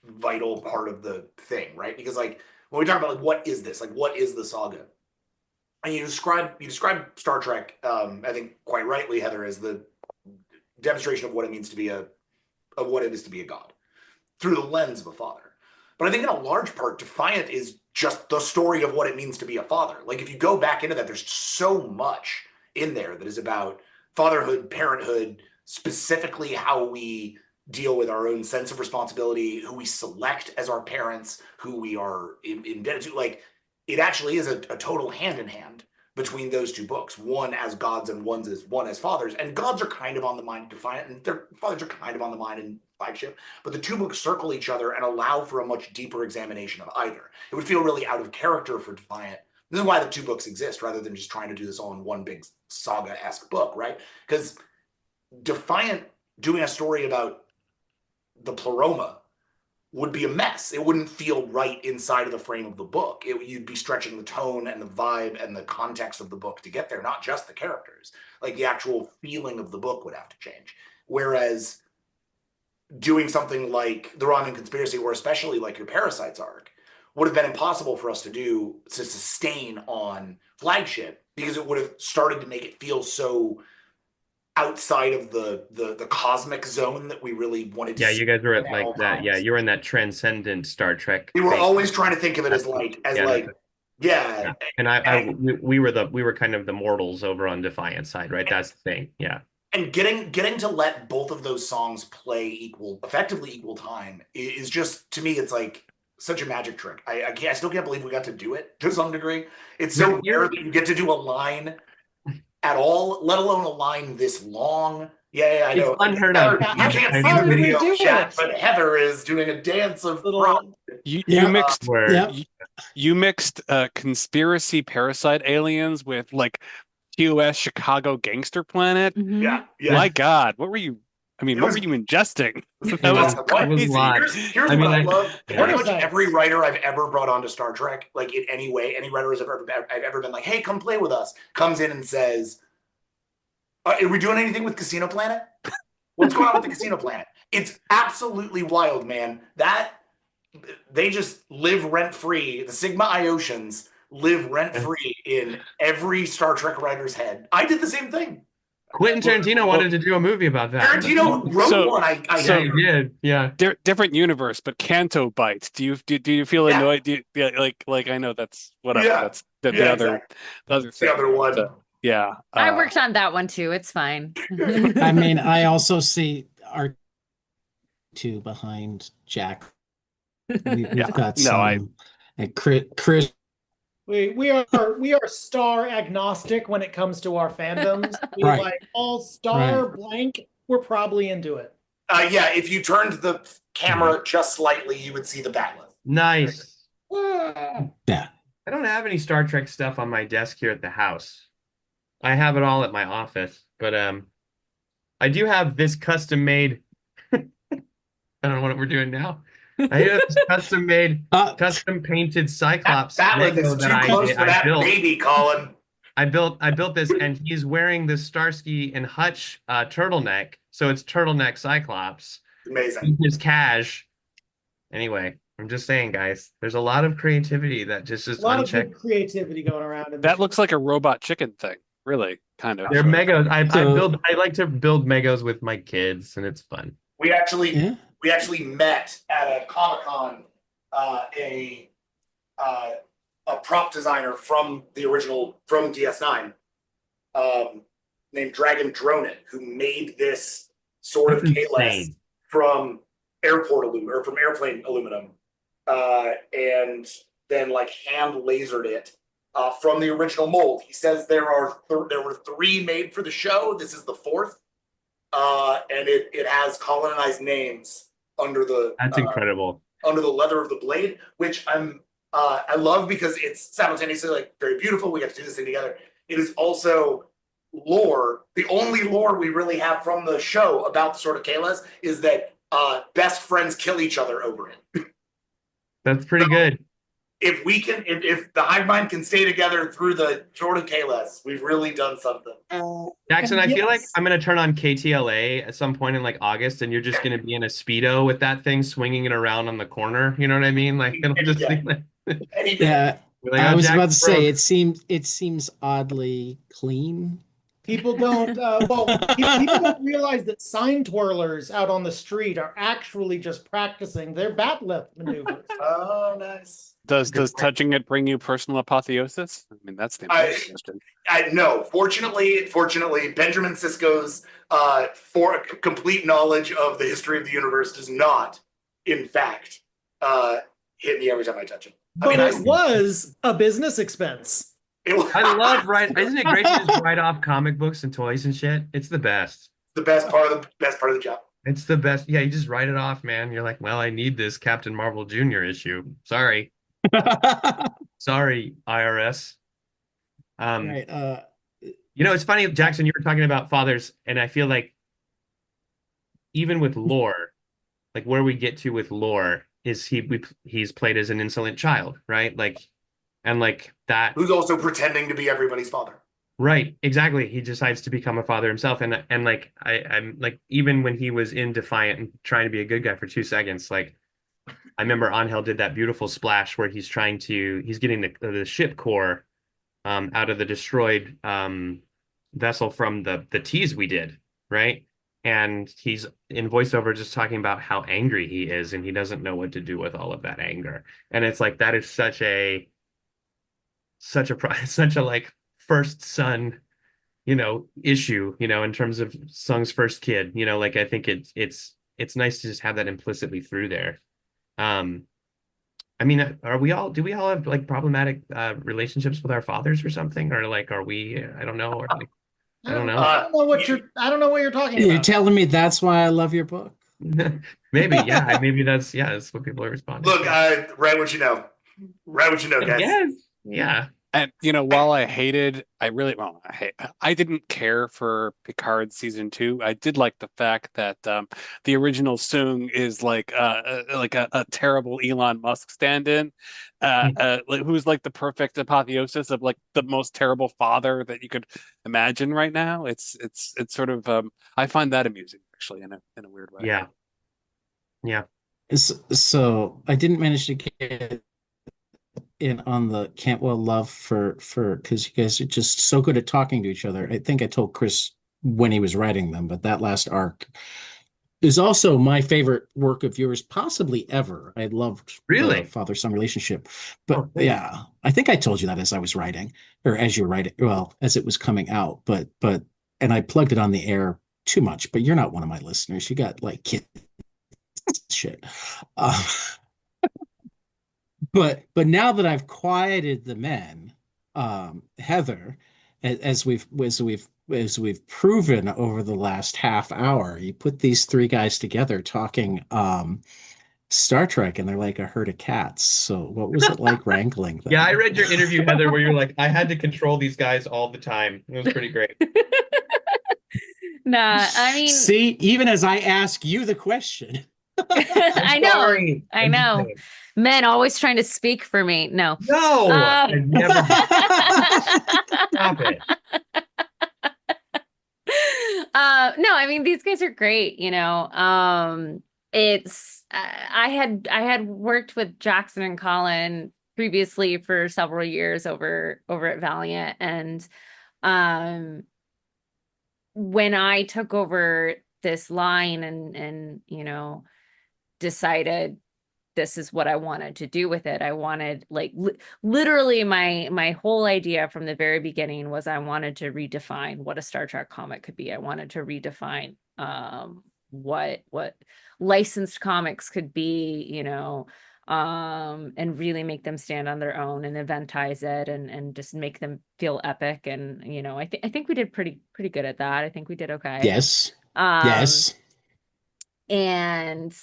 vital part of the thing, right? Because like when we talk about like what is this? Like what is the saga? And you describe Star Trek, I think quite rightly, Heather, as the demonstration of what it means to be what it is to be a god through the lens of a father. But I think in a large part, Defiant is just the story of what it means to be a father. Like if you go back into that, there's so much in there that is about fatherhood, parenthood, specifically how we deal with our own sense of responsibility, who we select as our parents, who we are indebted to. Like it actually is a total hand in hand between those two books, one as gods and one as fathers. And gods are kind of on the mind in Defiant, and their fathers are kind of on the mind in Flagship. But the two books circle each other and allow for a much deeper examination of either. It would feel really out of character for Defiant. This is why the two books exist, rather than just trying to do this all in one big saga-esque book, right? Because Defiant doing a story about the Pleroma would be a mess. It wouldn't feel right inside of the frame of the book. You'd be stretching the tone and the vibe and the context of the book to get there, not just the characters. Like the actual feeling of the book would have to change. Whereas doing something like the Romulan Conspiracy, or especially like your Parasites arc, would have been impossible for us to do, to sustain on Flagship, because it would have started to make it feel so outside of the cosmic zone that we really wanted to see. You guys were at at like all that. times. Yeah, you were in that transcendent Star Trek. We were phase. always trying to think of it as Yeah. And we were kind of the mortals over on Defiant side, right? That's the thing. Yeah. And getting to let both of those songs play effectively equal time is just, to me, it's like such a magic trick. I still can't believe we got to do it to some degree. It's so rare that you get to do a line at all, let alone a line this long. Yeah, I know. It's unheard of. You can't see the video chat, but Heather is doing a dance of You mixed conspiracy parasite aliens with like TOS Chicago Gangster Planet. Yeah. My God, what were you ingesting? That was crazy. Here's what I love. Pretty much every writer I've ever brought onto Star Trek, like in any way, any writer I've ever been like, hey, come play with us, comes in and says, are we doing anything with Casino Planet? What's going on with the Casino Planet? It's absolutely wild, man. That they just live rent-free. The Sigma Iosians live rent-free in every Star Trek writer's head. I did the same thing. Quentin Tarantino wanted to do a movie about that. Tarantino wrote one. I did. Yeah. Different universe, but Canto bites. Do you feel annoyed? Like I know that's whatever. Yeah. That's the other the other one. So, yeah. I worked on that one too. It's fine. I mean, I also see R2 behind Jack. We've got some. Chris. We are star agnostic when it comes to our fandoms. We like all star blank. We're probably into it. Yeah, if you turned the camera just slightly, you would see the backlist. Nice. Yeah. I don't have any Star Trek stuff on my desk here at the house. I have it all at my office, but I do have this custom made. I don't know what we're doing now. I have this custom made, custom painted Cyclops Lego that I built. Baby, Colin. I built this, and he's wearing this Starsky and Hutch turtleneck, so it's turtleneck Cyclops. Amazing. His cash. Anyway, I'm just saying, guys, there's a lot of creativity that just is a lot unchecked. of good creativity going around. That looks like a robot chicken thing, really, kind of. They're Megos. I like to build Megos with my kids, and it's fun. We actually met at a Comic-Con, a prop designer from the original, from DS9, named Dragon Dronin who made this sort That's of Kahless insane. from from airplane aluminum, and then like hand lasered it from the original mold. He says there were 3 made for the show. This is the 4th, and it has Collin and I's names under the That's incredible. under the leather of the blade, which I love because it's simultaneously like very beautiful. We get to do this thing together. It is also lore. The only lore we really have from the show about the Sword of Kahless is that best friends kill each other over it. That's pretty good. If we can, if the hive mind can stay together through the Sword of Kahless, we've really done something. Jackson, I feel like Yes. I'm gonna turn on KTLA at some point in like August, and you're just gonna be in a Speedo with that thing swinging it around on the corner. You know what I mean? Like it'll just be like, Any day. Yeah, we're like, I "Oh, was Jack about to say broke." it seems oddly clean. People don't, people don't realize that sign twirlers out on the street are actually just practicing their bat lift maneuvers. Oh, nice. Does touching it bring you personal apotheosis? I mean, that's the important question. No, fortunately, Benjamin Sisko's for complete knowledge of the history of the universe does not, in fact, hit me every time I touch him. But it was a business expense. I love isn't it great to just write off comic books and toys and shit? It's the best. The best part of the job. It's the best. Yeah, you just write it off, man. You're like, well, I need this Captain Marvel Jr. issue. Sorry. Sorry, IRS. Right. It's funny, Jackson, you were talking about fathers, and I feel like even with lore, like where we get to with lore is he's played as an insolent child, right? Like, and like that. Who's also pretending to be everybody's father. Right, exactly. He decides to become a father himself, and like I'm like even when he was in Defiant and trying to be a good guy for 2 seconds, like I remember Angel did that beautiful splash where he's getting the ship core out of the destroyed vessel from the tease we did, right? And he's in voiceover just talking about how angry he is, and he doesn't know what to do with all of that anger. And it's like that is such a like first son, issue, in terms of Sung's first kid, like I think it's nice to just have that implicitly through there. I mean, do we all have like problematic relationships with our fathers or something? Or like, are we, I don't know. Or like, I don't know. I don't know what you're talking You're about. telling me that's why I love your book? Maybe, yeah. Maybe that's what people are responding Look, to. write what you know. Write what you know, guys. Yes. Yeah. And while I didn't care for Picard season 2. I did like the fact that the original Soong is like a terrible Elon Musk stand-in, who's like the perfect apotheosis of like the most terrible father that you could imagine right now. It's sort of I find that amusing actually in a weird way. Yeah. Yeah. So I didn't manage to get in on the Cantwell love for because you guys are just so good at talking to each other. I think I told Chris when he was writing them, but that last arc is also my favorite work of yours, possibly ever. I loved Really? the father-son relationship. But yeah, I think I told you that as I was writing, or as you were writing, well, as it was coming out. But and I plugged it on the air too much, but you're not one of my listeners. You got like kids shit. But now that I've quieted the men, Heather, as we've proven over the last half hour, you put these 3 guys together talking Star Trek, and they're like a herd of cats. So what was it like wrangling them? Yeah, I read your interview, Heather, where you're like, I had to control these guys all the time. It was pretty great. Nah, I mean, see, even as I ask you the question. I know. Men always trying to speak for me. No. I never stop it. No, I mean these guys are great, it's I had worked with Jackson and Collin previously for several years over at Valiant, and when I took over this line and decided this is what I wanted to do with it. I wanted like literally my whole idea from the very beginning was I wanted to redefine what a Star Trek comic could be. I wanted to redefine what licensed comics could be, you know, and really make them stand on their own and eventize it and just make them feel epic. And, you know, I think we did pretty good at that. I think we did okay. Yes. Um, Yes. and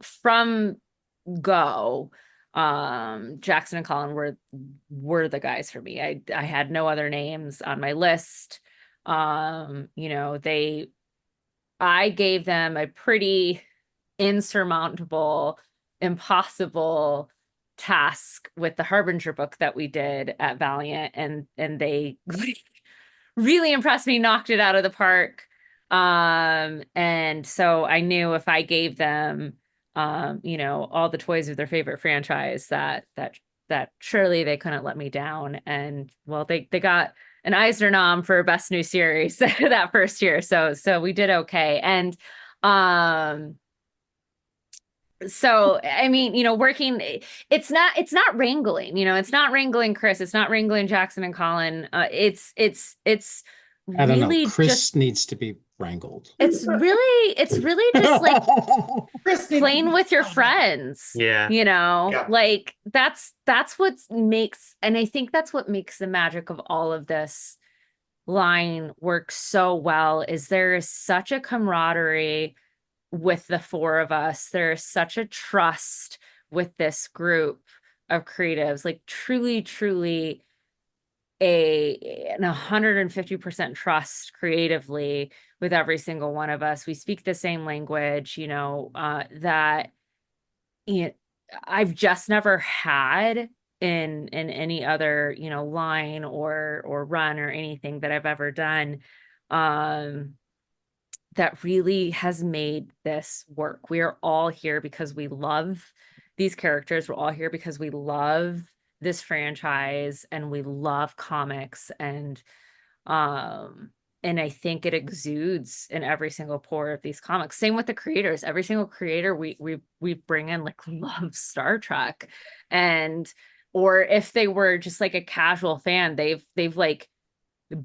from go, Jackson and Collin were the guys for me. I had no other names on my list. You know, I gave them a pretty insurmountable, impossible task with the Harbinger book that we did at Valiant, and they really impressed me, knocked it out of the park. And so I knew if I gave them you know, all the toys of their favorite franchise, that surely they couldn't let me down. And well, they got an Eisner nom for best new series that first year. So we did okay. And so I mean, you know, working, it's not wrangling, you know, it's not wrangling Chris, it's not wrangling Jackson and Collin. It's I don't know. really Chris just needs to be wrangled. it's really just like Chris needs to playing be with your found. friends. Yeah. You know, Yeah. like that's what makes, and I think that's what makes the magic of all of this line work so well, is there is such a camaraderie with the four of us. There is such a trust with this group of creatives, like truly an 150% trust creatively with every single one of us. We speak the same language, you know, that, you know, I've just never had in any other, you know, line or run or anything that I've ever done, that really has made this work. We are all here because we love these characters. We're all here because we love this franchise and we love comics, and I think it exudes in every single pore of these comics. Same with the creators. Every single creator we bring in like loves Star Trek, and or if they were just like a casual fan, they've like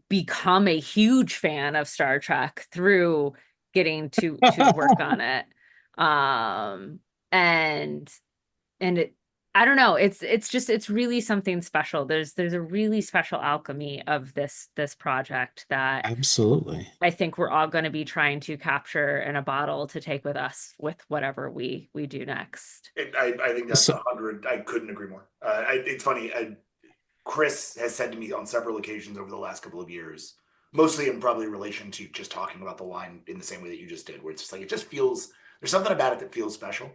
become a huge fan of Star Trek through getting to work on it. And it, I don't know, it's really something special. There's a really special alchemy of this project that Absolutely. I think we're all going to be trying to capture in a bottle to take with us with whatever we do next. I think that's So- 100. I couldn't agree more. It's funny. Chris has said to me on several occasions over the last couple of years, mostly in probably relation to just talking about the line in the same way that you just did, where it's just like, it just feels, there's something about it that feels special.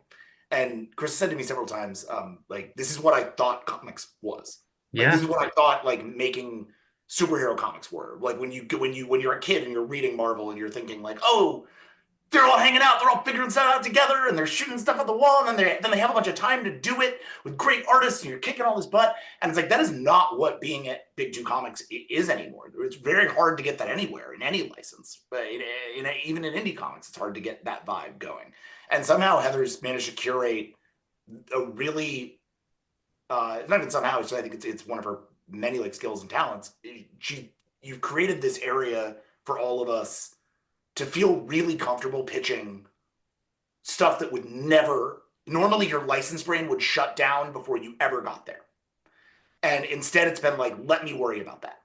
And Chris said to me several times, like, this is what I thought comics was. Like, Yeah. this is what I thought like making superhero comics were. Like when you're a kid and you're reading Marvel and you're thinking like, oh, they're all hanging out, they're all figuring stuff out together, and they're shooting stuff at the wall, and then they have a bunch of time to do it with great artists, and you're kicking all this butt. And it's like, that is not what being at Big Two Comics is anymore. It's very hard to get that anywhere in any license, but even in indie comics, it's hard to get that vibe going. And somehow Heather's managed to curate a really, not even somehow, I think it's one of her many like skills and talents. You've created this area for all of us to feel really comfortable pitching stuff that would never, normally your license brain would shut down before you ever got there. And instead it's been like, let me worry about that.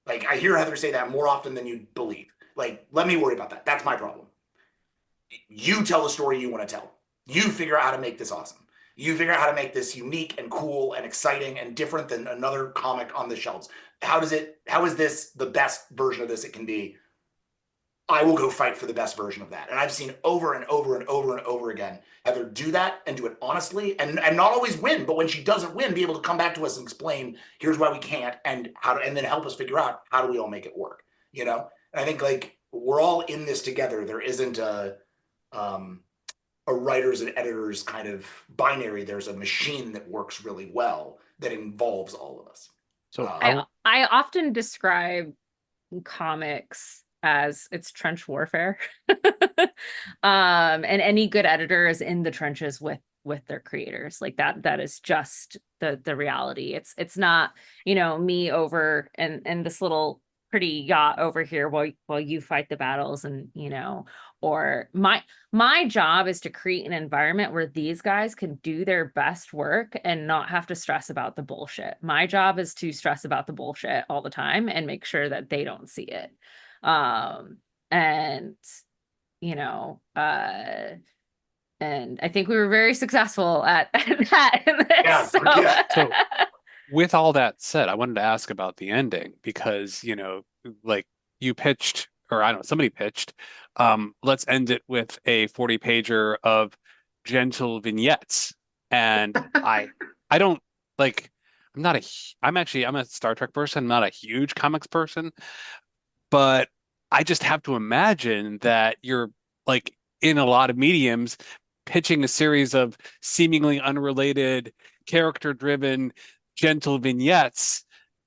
Like, I hear Heather say that more often than you'd believe. Like, let me worry about that. That's my problem. You tell the story you want to tell. You figure out how to make this awesome. You figure out how to make this unique and cool and exciting and different than another comic on the shelves. How is this the best version of this it can be? I will go fight for the best version of that. And I've seen over and over and over and over again Heather do that and do it honestly and not always win, but when she doesn't win, be able to come back to us and explain, here's why we can't, and and then help us figure out how do we all make it work, you know? And I think like we're all in this together. There isn't a writers and editors kind of binary. There's a machine that works really well that involves all of us. So I often describe comics as it's trench warfare. And any good editor is in the trenches with their creators. Like that is just the reality. It's not, me over and this little pretty yacht over here while you fight the battles, and or my job is to create an environment where these guys can do their best work and not have to stress about the bullshit. My job is to stress about the bullshit all the time and make sure that they don't see it. And and I think we were very successful at that in this. Yeah, So with all that said, I wanted to ask about the ending because, like you pitched, or I don't know, somebody pitched, let's end it with a 40-pager of gentle vignettes. And I don't like, I'm a Star Trek person. I'm not a huge comics person, but I just have to imagine that you're like in a lot of mediums pitching a series of seemingly unrelated, character-driven, gentle vignettes.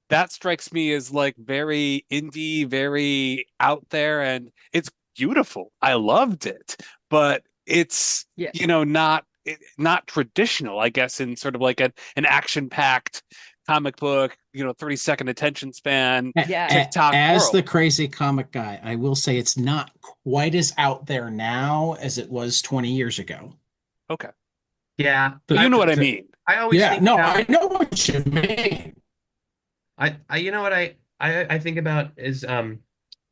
That strikes me as like very indie, very out there, and it's beautiful. I loved it, but it's Yeah. Not traditional, I guess, in sort of like an action-packed comic book, 30-second attention span, Yeah. TikTok As world. the crazy comic guy, I will say it's not quite as out there now as it was 20 years ago. Okay. Yeah. But you know what I mean. I always Yeah, think no, about, I know what you mean. you know what I think about is I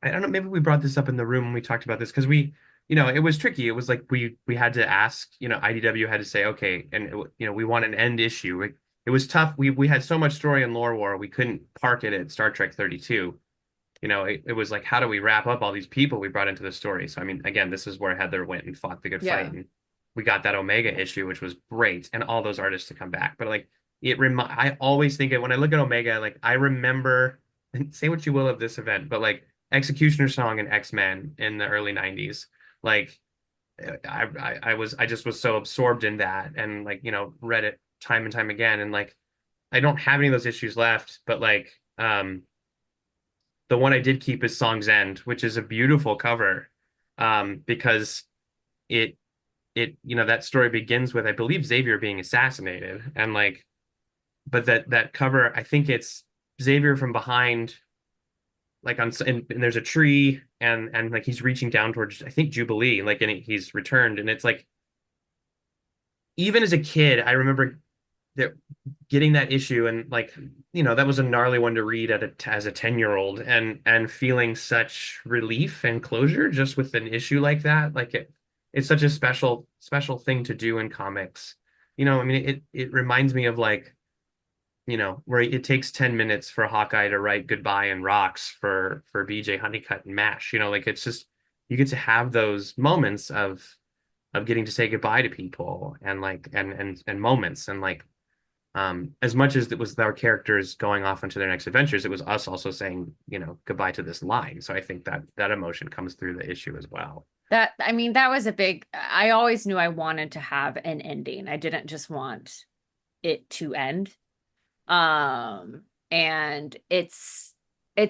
don't know, maybe we brought this up in the room when we talked about this because it was tricky. It was like we had to ask, IDW had to say, okay, and we want an end issue. It was tough. We had so much story in Lore War, we couldn't park it at Star Trek 32. It was like, how do we wrap up all these people we brought into the story? So I mean, again, this is where Heather went and fought the good Yeah. fight, and we got that Omega issue, which was great, and all those artists to come back. But like I always think when I look at Omega, like I remember, and say what you will of this event, but like Executioner Song and X-Men in the early 90s. Like I just was so absorbed in that, and like, read it time and time again. And like I don't have any of those issues left, but like the one I did keep is Song's End, which is a beautiful cover, because it that story begins with, I believe, Xavier being assassinated, and like, but that cover, I think it's Xavier from behind, like and there's a tree, and like he's reaching down towards, I think, Jubilee, like, and he's returned, and it's like, even as a kid, I remember getting that issue, and like, that was a gnarly one to read as a 10-year-old, and feeling such relief and closure just with an issue like that. Like it's such a special thing to do in comics. I mean, it reminds me of like, where it takes 10 minutes for Hawkeye to write goodbye and rocks for BJ Honeycutt and MASH. Like it's just, you get to have those moments of getting to say goodbye to people, and like and moments, and like as much as it was our characters going off into their next adventures, it was us also saying, goodbye to this line. So I think that emotion comes through the issue as well. That was I always knew I wanted to have an ending. I didn't just want it to end. And it's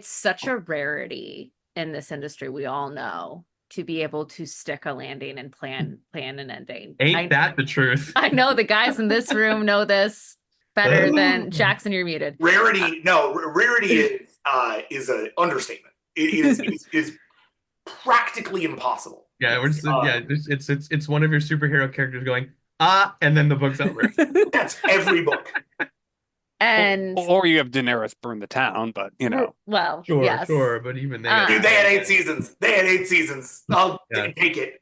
such a rarity in this industry, we all know, to be able to stick a landing and plan an ending. Ain't that the truth? I know the guys in this room know this better than Jackson. You're muted. Rarity is an understatement. It is practically impossible. Yeah, it's one of your superhero characters going, and then the book's over. That's every book. And or you have Daenerys burn the town, but well, sure, yes. sure, but even they Dude, they had 8 seasons. I'll take it.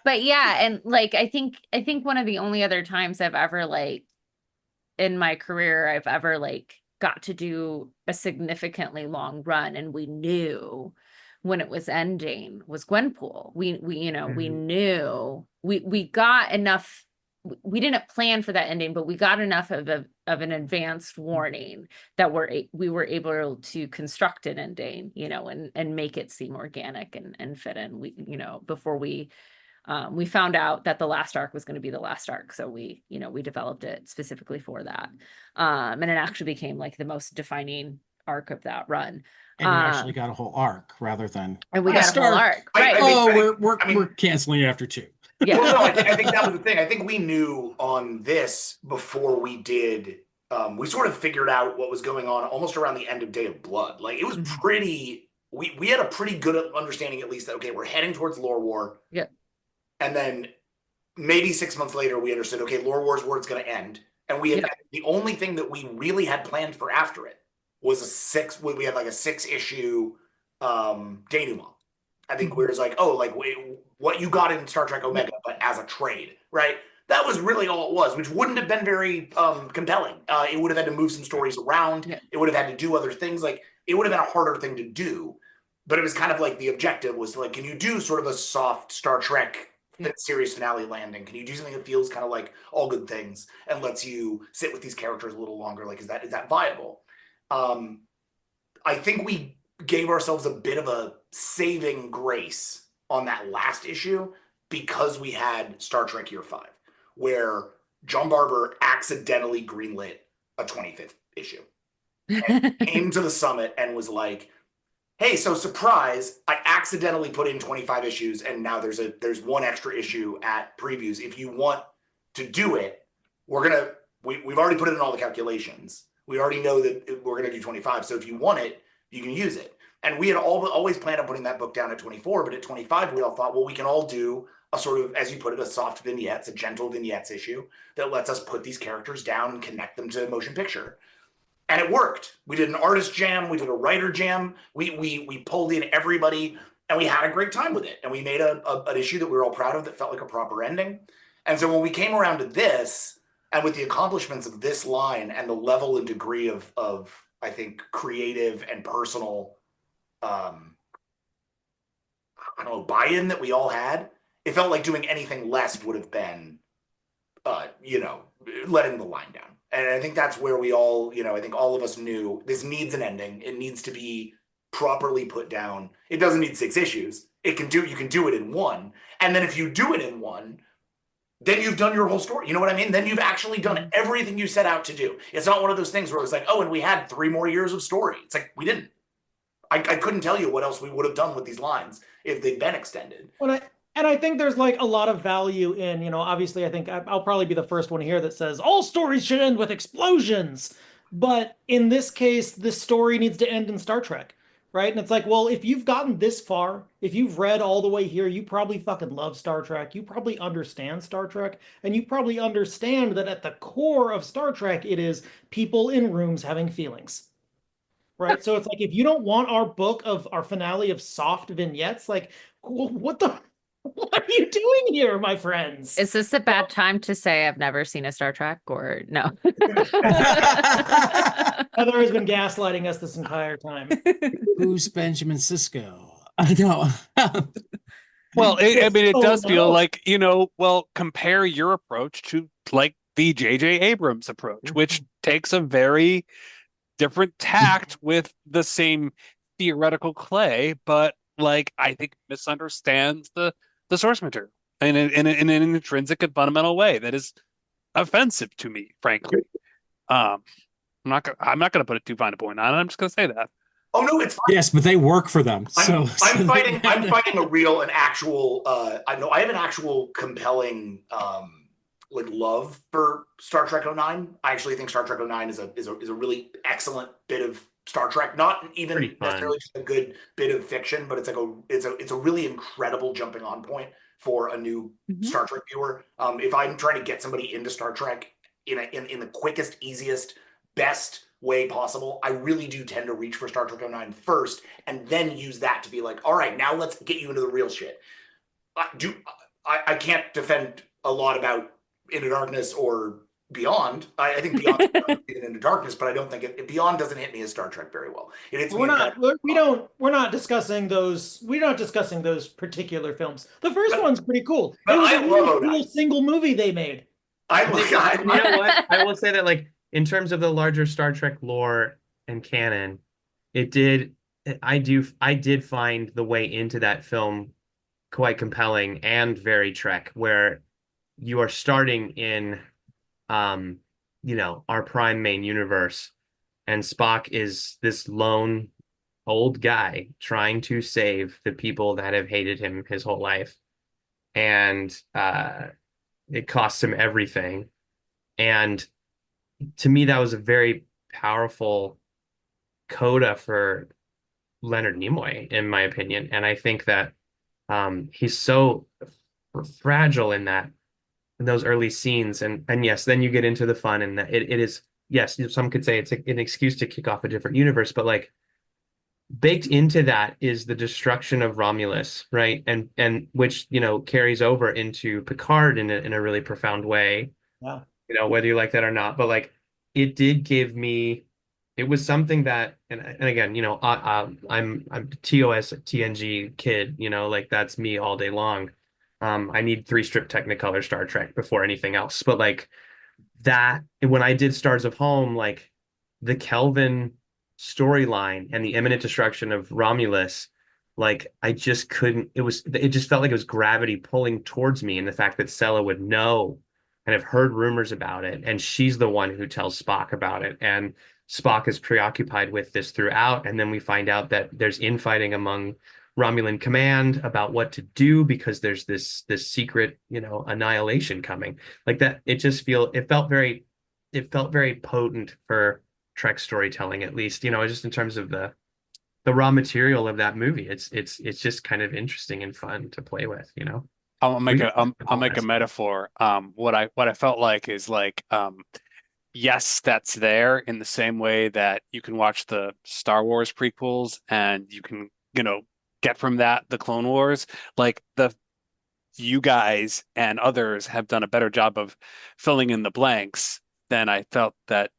But yeah, and like I think one of the only other times I've ever, like, in my career, I've ever like got to do a significantly long run, and we knew when it was ending, was Gwenpool. We we knew we got enough. We didn't plan for that ending, but we got enough of an advanced warning that we were able to construct an ending, and make it seem organic and fit in. We, before we found out that the last arc was going to be the last arc, so we developed it specifically for that, and it actually became like the most defining arc of that run. And you actually got a whole arc rather than and we got a whole arc, right? We're canceling after 2. Yeah. Well, no, I think that was the thing. I think we knew on this before we did. We sort of figured out what was going on almost around the end of Day of Blood. Like it was pretty. We had a pretty good understanding, at least, that okay, we're heading towards Lore War. Yeah. And then maybe 6 months later, we understood, okay, Lore War's where it's going to end. And we had the only thing that we really had planned for after it was we had like a 6-issue denouement. I think where it's like, oh, like what you got in Star Trek Omega, but as a trade, right? That was really all it was, which wouldn't have been very compelling. It would have had to move some stories around. Yeah. It would have had to do other things. Like it would have been a harder thing to do. But it was kind of like the objective was like, can you do sort of a soft Star Trek series finale landing? Can you do something that feels kind of like All Good Things and lets you sit with these characters a little longer? Like, is that viable? I think we gave ourselves a bit of a saving grace on that last issue because we had Star Trek Year 5, where John Barber accidentally greenlit a 25th issue. And came to the summit and was like, hey, so surprise, I accidentally put in 25 issues and now there's one extra issue at previews. If you want to do it, we've already put it in all the calculations. We already know that we're going to do 25. So if you want it, you can use it. And we had always planned on putting that book down at 24, but at 25, we all thought, well, we can all do a sort of, as you put it, a soft vignettes, a gentle vignettes issue that lets us put these characters down and connect them to motion picture. And it worked. We did an artist jam. We did a writer jam. We pulled in everybody and we had a great time with it. And we made an issue that we were all proud of that felt like a proper ending. And so when we came around to this, and with the accomplishments of this line and the level and degree of I think, creative and personal, I don't know, buy-in that we all had, it felt like doing anything less would have been, letting the line down. And I think that's where we all, I think all of us knew this needs an ending. It needs to be properly put down. It doesn't need 6 issues. You can do it in 1. And then if you do it in 1, then you've done your whole story. You know what I mean? Then you've actually done everything you set out to do. It's not one of those things where it was like, oh, and we had 3 more years of story. It's like, we didn't. I couldn't tell you what else we would have done with these lines if they'd been extended. And I think there's like a lot of value in, obviously I think I'll probably be the first one here that says all stories should end with explosions. But in this case, this story needs to end in Star Trek, right? And it's like, well, if you've gotten this far, if you've read all the way here, you probably fucking love Star Trek. You probably understand Star Trek. And you probably understand that at the core of Star Trek, it is people in rooms having feelings. Right? So it's like, if you don't want our finale of soft vignettes, like, what are you doing here, my friends? Is this a bad time to say I've never seen a Star Trek or no? Heather has been gaslighting us this entire time. Who's Benjamin Sisko? I know. Well, it does feel like, compare your approach to like the J.J. Abrams approach, which takes a very different tact with the same theoretical clay, but like I think misunderstands the source material in an intrinsic and fundamental way that is offensive to me, frankly. I'm not gonna put a too fine a point on it. I'm just gonna say that. Oh no, it's fine. Yes, but they work for them. I'm fighting an actual. I know I have an actual compelling like love for Star Trek 09. I actually think Star Trek 09 is a really excellent bit of Star Trek. Not even necessarily just a good bit of fiction, but it's a really incredible jumping on point for a new Star Trek viewer. If I'm trying to get somebody into Star Trek in the quickest, easiest, best way possible, I really do tend to reach for Star Trek 09 first, and then use that to be like, all right, now let's get you into the real shit. I can't defend a lot about Into Darkness or Beyond. I think Beyond is Into Darkness, but I don't think Beyond doesn't hit me as Star Trek very well. We're not discussing those. We're not discussing those particular films. The first one's pretty cool. It was a really cool single movie they made. You know what? I will say that, like, in terms of the larger Star Trek lore and canon, I did find the way into that film quite compelling and very Trek, where you are starting in our prime main universe, and Spock is this lone old guy trying to save the people that have hated him his whole life. And it costs him everything. And to me, that was a very powerful coda for Leonard Nimoy, in my opinion. And I think that he's so fragile in those early scenes. And yes, then you get into the fun, and it is, yes, some could say it's an excuse to kick off a different universe, but like baked into that is the destruction of Romulus, right? And which, carries over into Picard in a really profound way. Yeah. Whether you like that or not, but like it did give me, it was something that, and again, I'm TOS TNG kid, like that's me all day long. I need 3-strip Technicolor Star Trek before anything else. But like that, when I did Stars of Home, like the Kelvin storyline and the imminent destruction of Romulus, like I just couldn't, it just felt like it was gravity pulling towards me, and the fact that Sella would know and have heard rumors about it, and she's the one who tells Spock about it, and Spock is preoccupied with this throughout, and then we find out that there's infighting among Romulan command about what to do because there's this secret, annihilation coming. Like that, it felt very potent for Trek storytelling, at least, just in terms of the raw material of that movie. It's just kind of interesting and fun to play with. I'll make a metaphor. What I felt like is like, yes, that's there in the same way that you can watch the Star Wars prequels and you can, get from that the Clone Wars. Like you guys and others have done a better job of filling in the blanks than I felt that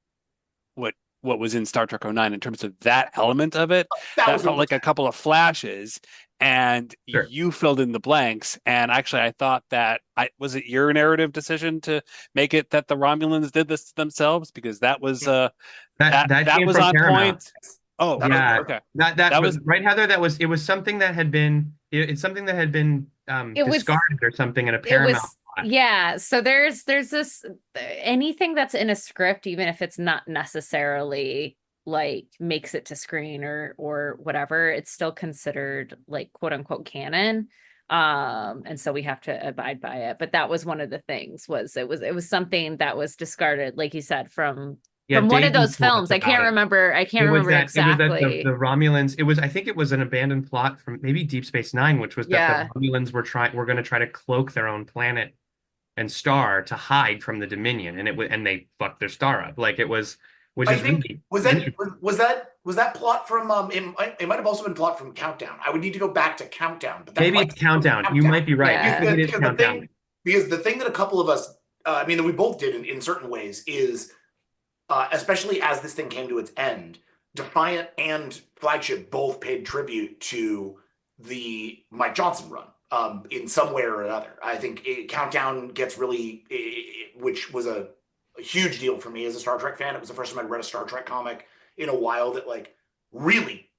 what was in Star Trek 09 in terms of that element of it. That felt like a couple of flashes, and Sure. you filled in the blanks. And actually, I thought that was it your narrative decision to make it that the Romulans did this themselves, because that was that that came was from on Paramount. point. Oh, Yeah. okay. That was right, Heather. It was something that had been, it's something that had been It was discarded or something in a it Paramount was plot. yeah, so there's this anything that's in a script, even if it's not necessarily like makes it to screen or whatever, it's still considered like quote unquote canon. And so we have to abide by it. But that was one of the things, was it was something that was discarded, like you said, from Yeah, one of Daisy those told us films. I about can't it. remember. I can't remember It was that exactly. the Romulans. I think it was an abandoned plot from maybe Deep Space Nine, which was that Yeah. the Romulans were going to try to cloak their own planet and star to hide from the Dominion, and they fucked their star up. Like it was, which I is think really was that plot from it might have also been plot from Countdown. I would need to go back to Countdown, but that maybe might it's Countdown. You might be right. Yeah. I think it is because Countdown. the thing that a couple of us, I mean, that we both did in certain ways is, especially as this thing came to its end, Defiant and Flagship both paid tribute to the Mike Johnson run, in some way or another. I think Countdown gets really, which was a huge deal for me as a Star Trek fan. It was the first time I'd read a Star Trek comic in a while that like really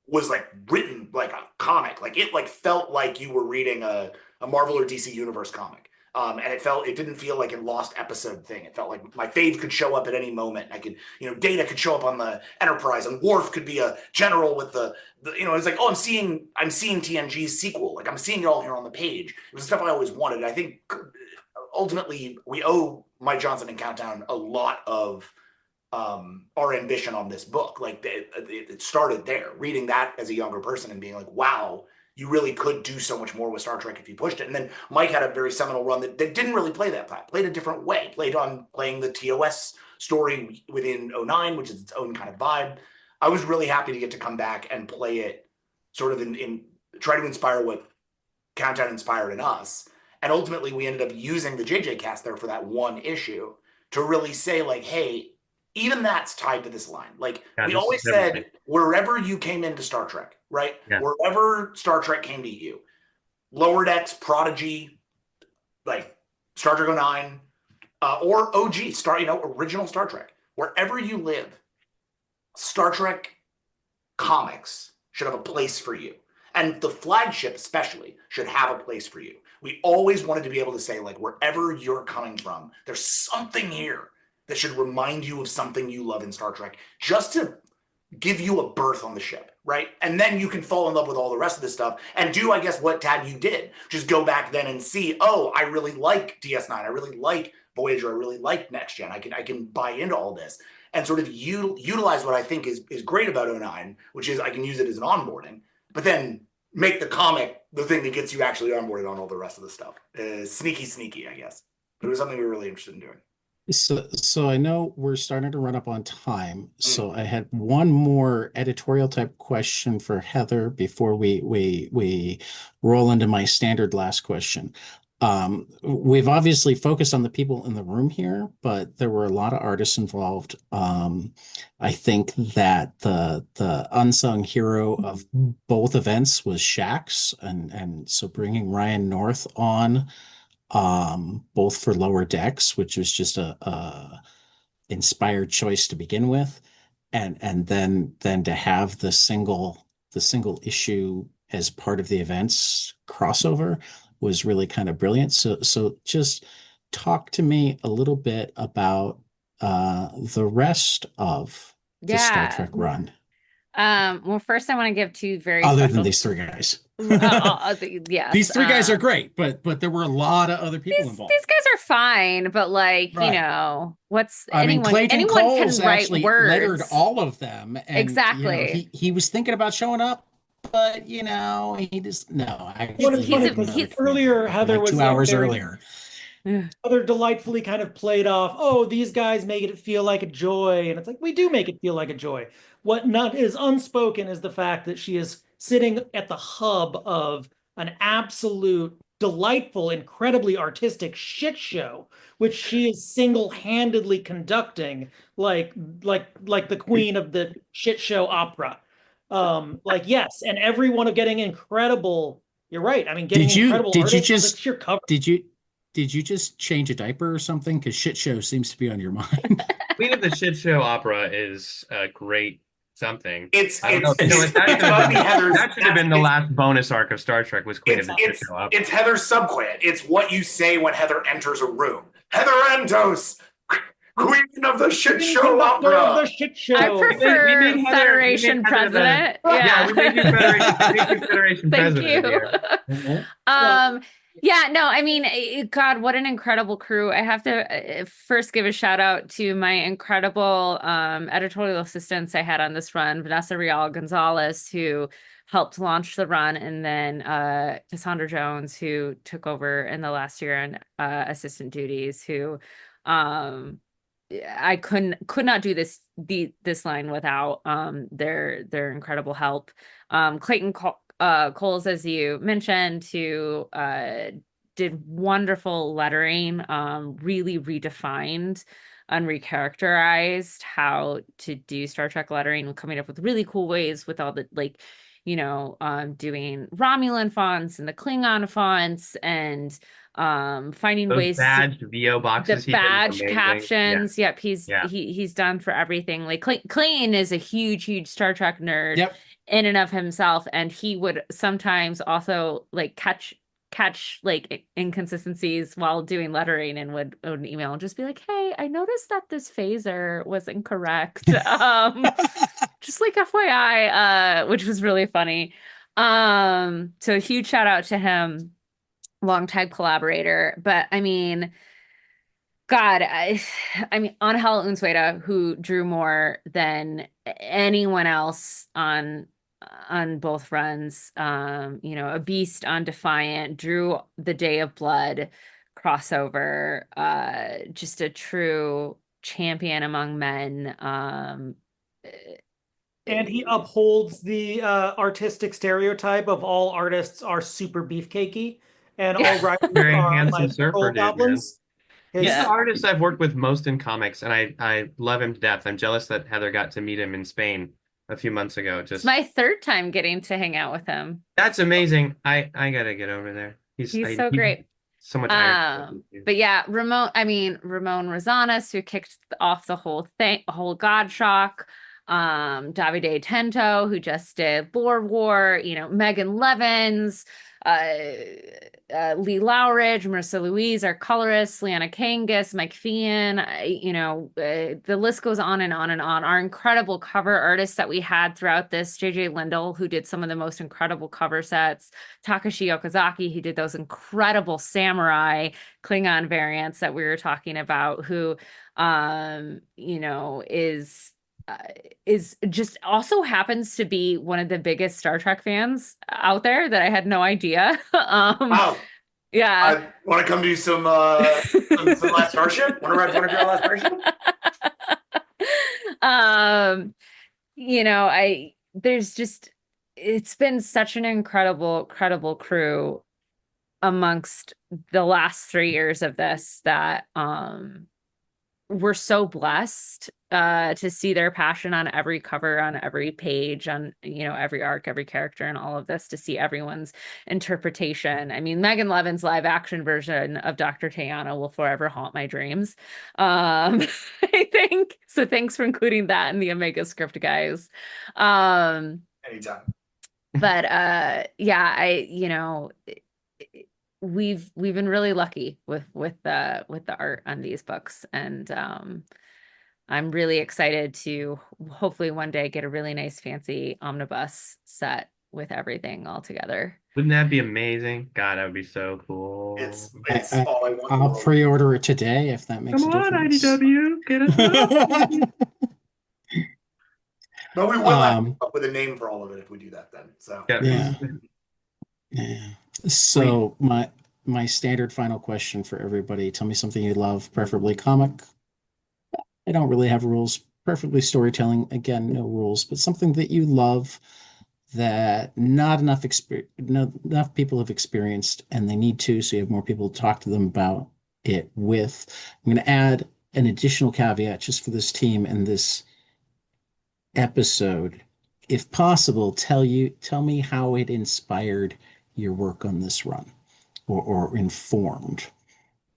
was like written like a comic. Like it like felt like you were reading a Marvel or DC Universe comic. And it didn't feel like a lost episode thing. It felt like my fave could show up at any moment. I could, Data could show up on the Enterprise, and Worf could be a general with the it's like, oh, I'm seeing TNG's sequel. Like I'm seeing it all here on the page. It was stuff I always wanted. I think ultimately we owe Mike Johnson and Countdown a lot of our ambition on this book. Like it started there, reading that as a younger person and being like, wow, you really could do so much more with Star Trek if you pushed it. And then Mike had a very seminal run that didn't really play that path, played a different way, playing the TOS story within 09, which is its own kind of vibe. I was really happy to get to come back and play it sort of in try to inspire what Countdown inspired in us. And ultimately we ended up using the JJ cast there for that one issue to really say like, hey, even that's tied to this line. Like we always said, wherever you came into Star Trek, right? Yeah. Wherever Star Trek came to you, Lower Decks, Prodigy, like Star Trek 09, or OG, original Star Trek, wherever you live, Star Trek comics should have a place for you. And the Flagship especially should have a place for you. We always wanted to be able to say, like, wherever you're coming from, there's something here that should remind you of something you love in Star Trek, just to give you a berth on the ship, right? And then you can fall in love with all the rest of this stuff and do, I guess, what Tad you did. Just go back then and see, oh, I really like DS9. I really like Voyager. I really like Next Gen. I can buy into all this and sort of utilize what I think is great about '09, which is I can use it as an onboarding, but then make the comic the thing that gets you actually onboarded on all the rest of the stuff. Sneaky, I guess. But it was something we were really interested in doing. So I know we're starting to run up on time. So I had one more editorial type question for Heather before we roll into my standard last question. We've obviously focused on the people in the room here, but there were a lot of artists involved. I think that the unsung hero of both events was Shax, and so bringing Ryan North on, both for Lower Decks, which was just a inspired choice to begin with, and then to have the single issue as part of the events crossover was really kind of brilliant. So just talk to me a little bit about the rest of the Star Trek run. Well, first I want to give two very other special... than these three guys. Yes, these three guys are great, but there were a lot of other people involved. These guys are fine, but like, right. You know, what's I mean, Clayton Coles can write actually words. Lettered all of them, and exactly. You know, he was thinking about showing up, but you know, he just earlier Heather like was 2 hours earlier. Other delightfully kind of played off, oh, these guys make it feel like a joy. And it's like, we do make it feel like a joy. What not is unspoken is the fact that she is sitting at the hub of an absolute delightful, incredibly artistic shit show, which she is single-handedly conducting like the queen of the shit show opera. Yes, and everyone of getting incredible, you're right. I mean, getting incredible artists, like sheer cover. Did you just change a diaper or something? Because shit show seems to be on your mind. Queen of the Shit Show opera is a great something. That should have been the last bonus arc of Star Trek was Queen of the Shit Show opera. It's Heather's subquit. It's what you say when Heather enters a room. Heather Antos, Queen of the Shit Show opera. The shit show. I prefer Federation president. Yeah, we made you Federation president here. Yeah, no, I mean, God, what an incredible crew. I have to first give a shout out to my incredible editorial assistants I had on this run, Vanessa Real Gonzalez, who helped launch the run, and then Cassandra Jones, who took over in the last year on assistant duties, who I could not do this line without their incredible help. Clayton Coles, as you mentioned, who did wonderful lettering, really redefined and recharacterized how to do Star Trek lettering, coming up with really cool ways with all the doing Romulan fonts and the Klingon fonts, and finding those ways badged VO boxes, the badge captions. Yep, he's done for everything. Like Clayton is a huge Star Trek nerd. Yep. In and of himself, and he would sometimes also like catch like inconsistencies while doing lettering, and would email and just be like, hey, I noticed that this phaser was incorrect. Just like FYI, which was really funny. So huge shout out to him, longtime collaborator. But I mean, God, I mean, Angel Unzueta, who drew more than anyone else on both runs, a beast on Defiant, drew the Day of Blood crossover, just a true champion among men. And he upholds the artistic stereotype of all artists are super beefcakey, and all writers very are handsome like surfer dude, goblins. He's the artist I've worked with most in comics, and I love him to death. I'm jealous that Heather got to meet him in Spain a few months ago. It's my third time getting to hang out with him. That's amazing. I gotta get over there. He's so great. So much. But yeah, Ramon Rosanas, who kicked off the whole Godshock. Davide Tento, who just did Lore War, Megan Levins, Lee Lowridge, Marissa Louise, our colorists, Leanna Kangas, Mike Feehan, the list goes on and on and on. Our incredible cover artists that we had throughout this, JJ Lindell, who did some of the most incredible cover sets, Takashi Okazaki, who did those incredible samurai Klingon variants that we were talking about, who is just also happens to be one of the biggest Star Trek fans out there that I had no idea. Wow. Yeah. I want to come do some Last Starship. Want to ride one of your Last Starship? It's been such an incredible crew amongst the last 3 years of this that we're so blessed to see their passion on every cover, on every page, on every arc, every character, and all of this, to see everyone's interpretation. I mean, Megan Levin's live action version of Dr. Tayana will forever haunt my dreams. I think so. Thanks for including that in the Omega script, guys. Anytime. But we've been really lucky with the art on these books, and I'm really excited to hopefully one day get a really nice fancy omnibus set with everything all together. Wouldn't that be amazing? God, that would be so cool. It's all I want. I'll pre-order it today if that makes a difference. IDW, get us. But we will come up with a name for all of it if we do that then. So yeah. So my standard final question for everybody: tell me something you love, preferably comic. I don't really have rules. Preferably storytelling. Again, no rules, but something that you love that not enough people have experienced, and they need to, so you have more people to talk to them about it with. I'm going to add an additional caveat just for this team and this episode. If possible, tell me how it inspired your work on this run, or informed.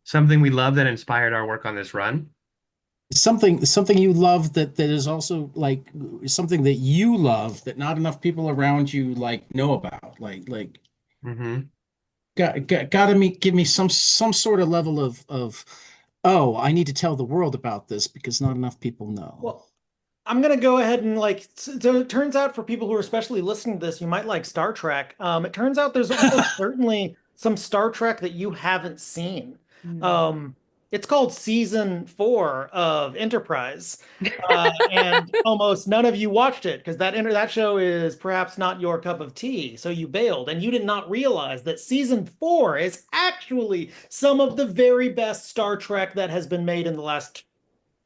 Something we love that inspired our work on this run. Something you love that is also like something that you love that not enough people around you know about. Mm-hmm. Gotta give me some sort of level of oh, I need to tell the world about this because not enough people know. Well, I'm gonna go ahead and so it turns out, for people who are especially listening to this, you might like Star Trek. It turns out there's almost certainly some Star Trek that you haven't seen. It's called season 4 of Enterprise, and almost none of you watched it because that show is perhaps not your cup of tea, so you bailed, and you did not realize that season 4 is actually some of the very best Star Trek that has been made in the last,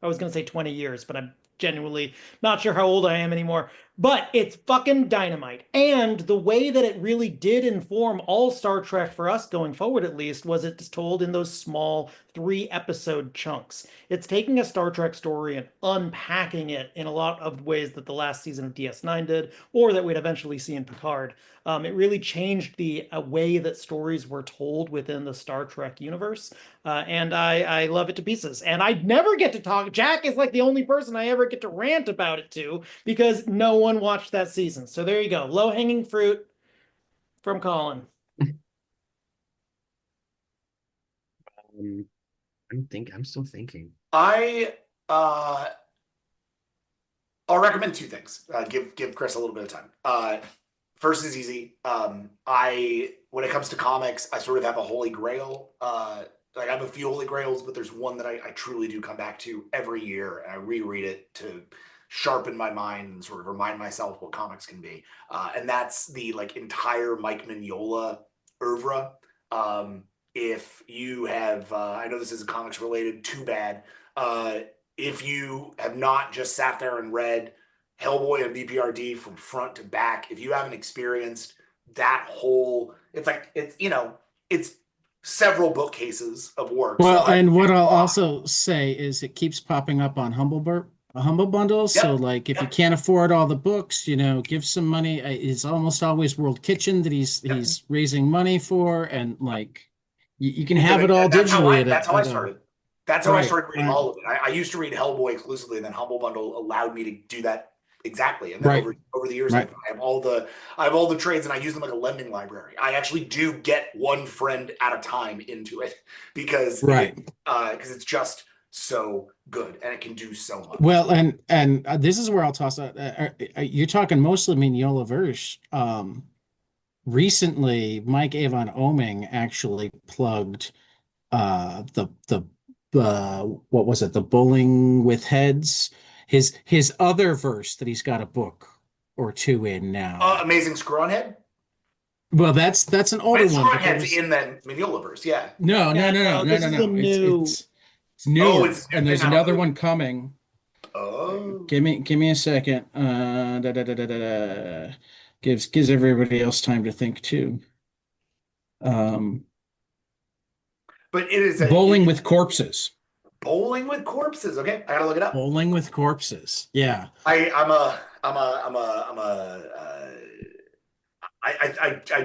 I was going to say 20 years, but I'm genuinely not sure how old I am anymore. But it's fucking dynamite. And the way that it really did inform all Star Trek for us going forward, at least, was it's told in those small 3-episode chunks. It's taking a Star Trek story and unpacking it in a lot of ways that the last season of DS9 did, or that we'd eventually see in Picard. It really changed the way that stories were told within the Star Trek universe. And I love it to pieces. And I never get to talk. Jack is like the only person I ever get to rant about it to, because no one watched that season. So there you go. Low-hanging fruit from Collin. I'm still thinking. I'll recommend 2 things. Give Chris a little bit of time. First is easy. When it comes to comics, I sort of have a holy grail. I have a few holy grails, but there's one that I truly do come back to every year, and I reread it to sharpen my mind and sort of remind myself what comics can be. And that's the entire Mike Mignola oeuvre. If you have, I know this isn't comics related, too bad. If you have not just sat there and read Hellboy and BPRD from front to back, if you haven't experienced that whole, it's several bookcases of work. Well, so and what I'll also say is it keeps popping up on Humble Bundles. Yep. So if you can't afford all the books, give some money. It's almost always World Kitchen that he's raising money for, and you can have it all digitally. That's how I started. That's how I started reading all of it. I used to read Hellboy exclusively, and then Humble Bundle allowed me to do that exactly. And then Right. over the years, Right. I have all the trades, and I use them like a lending library. I actually do get one friend at a time into it because Right. because it's just so good and it can do so much. Well, and this is where I'll toss out. You're talking mostly Mignola verse. Recently, Mike Avon Oming actually plugged the what was it? The Bowling with Heads. His other verse that he's got a book or two in now. Amazing Screw on Head. Well, that's an older Screw one, on but there Head's was in the Mignolaverse, yeah. no, no, Yeah, no, no, no, no, this no, is a no. new. It's newer, it's a new and there's thing. I don't another know. one coming. Oh, Give me a second. Gives everybody else time to think too. Um, but it is Bowling with Corpses. Bowling with Corpses. Okay, I gotta look it up. Bowling with Corpses. Yeah. I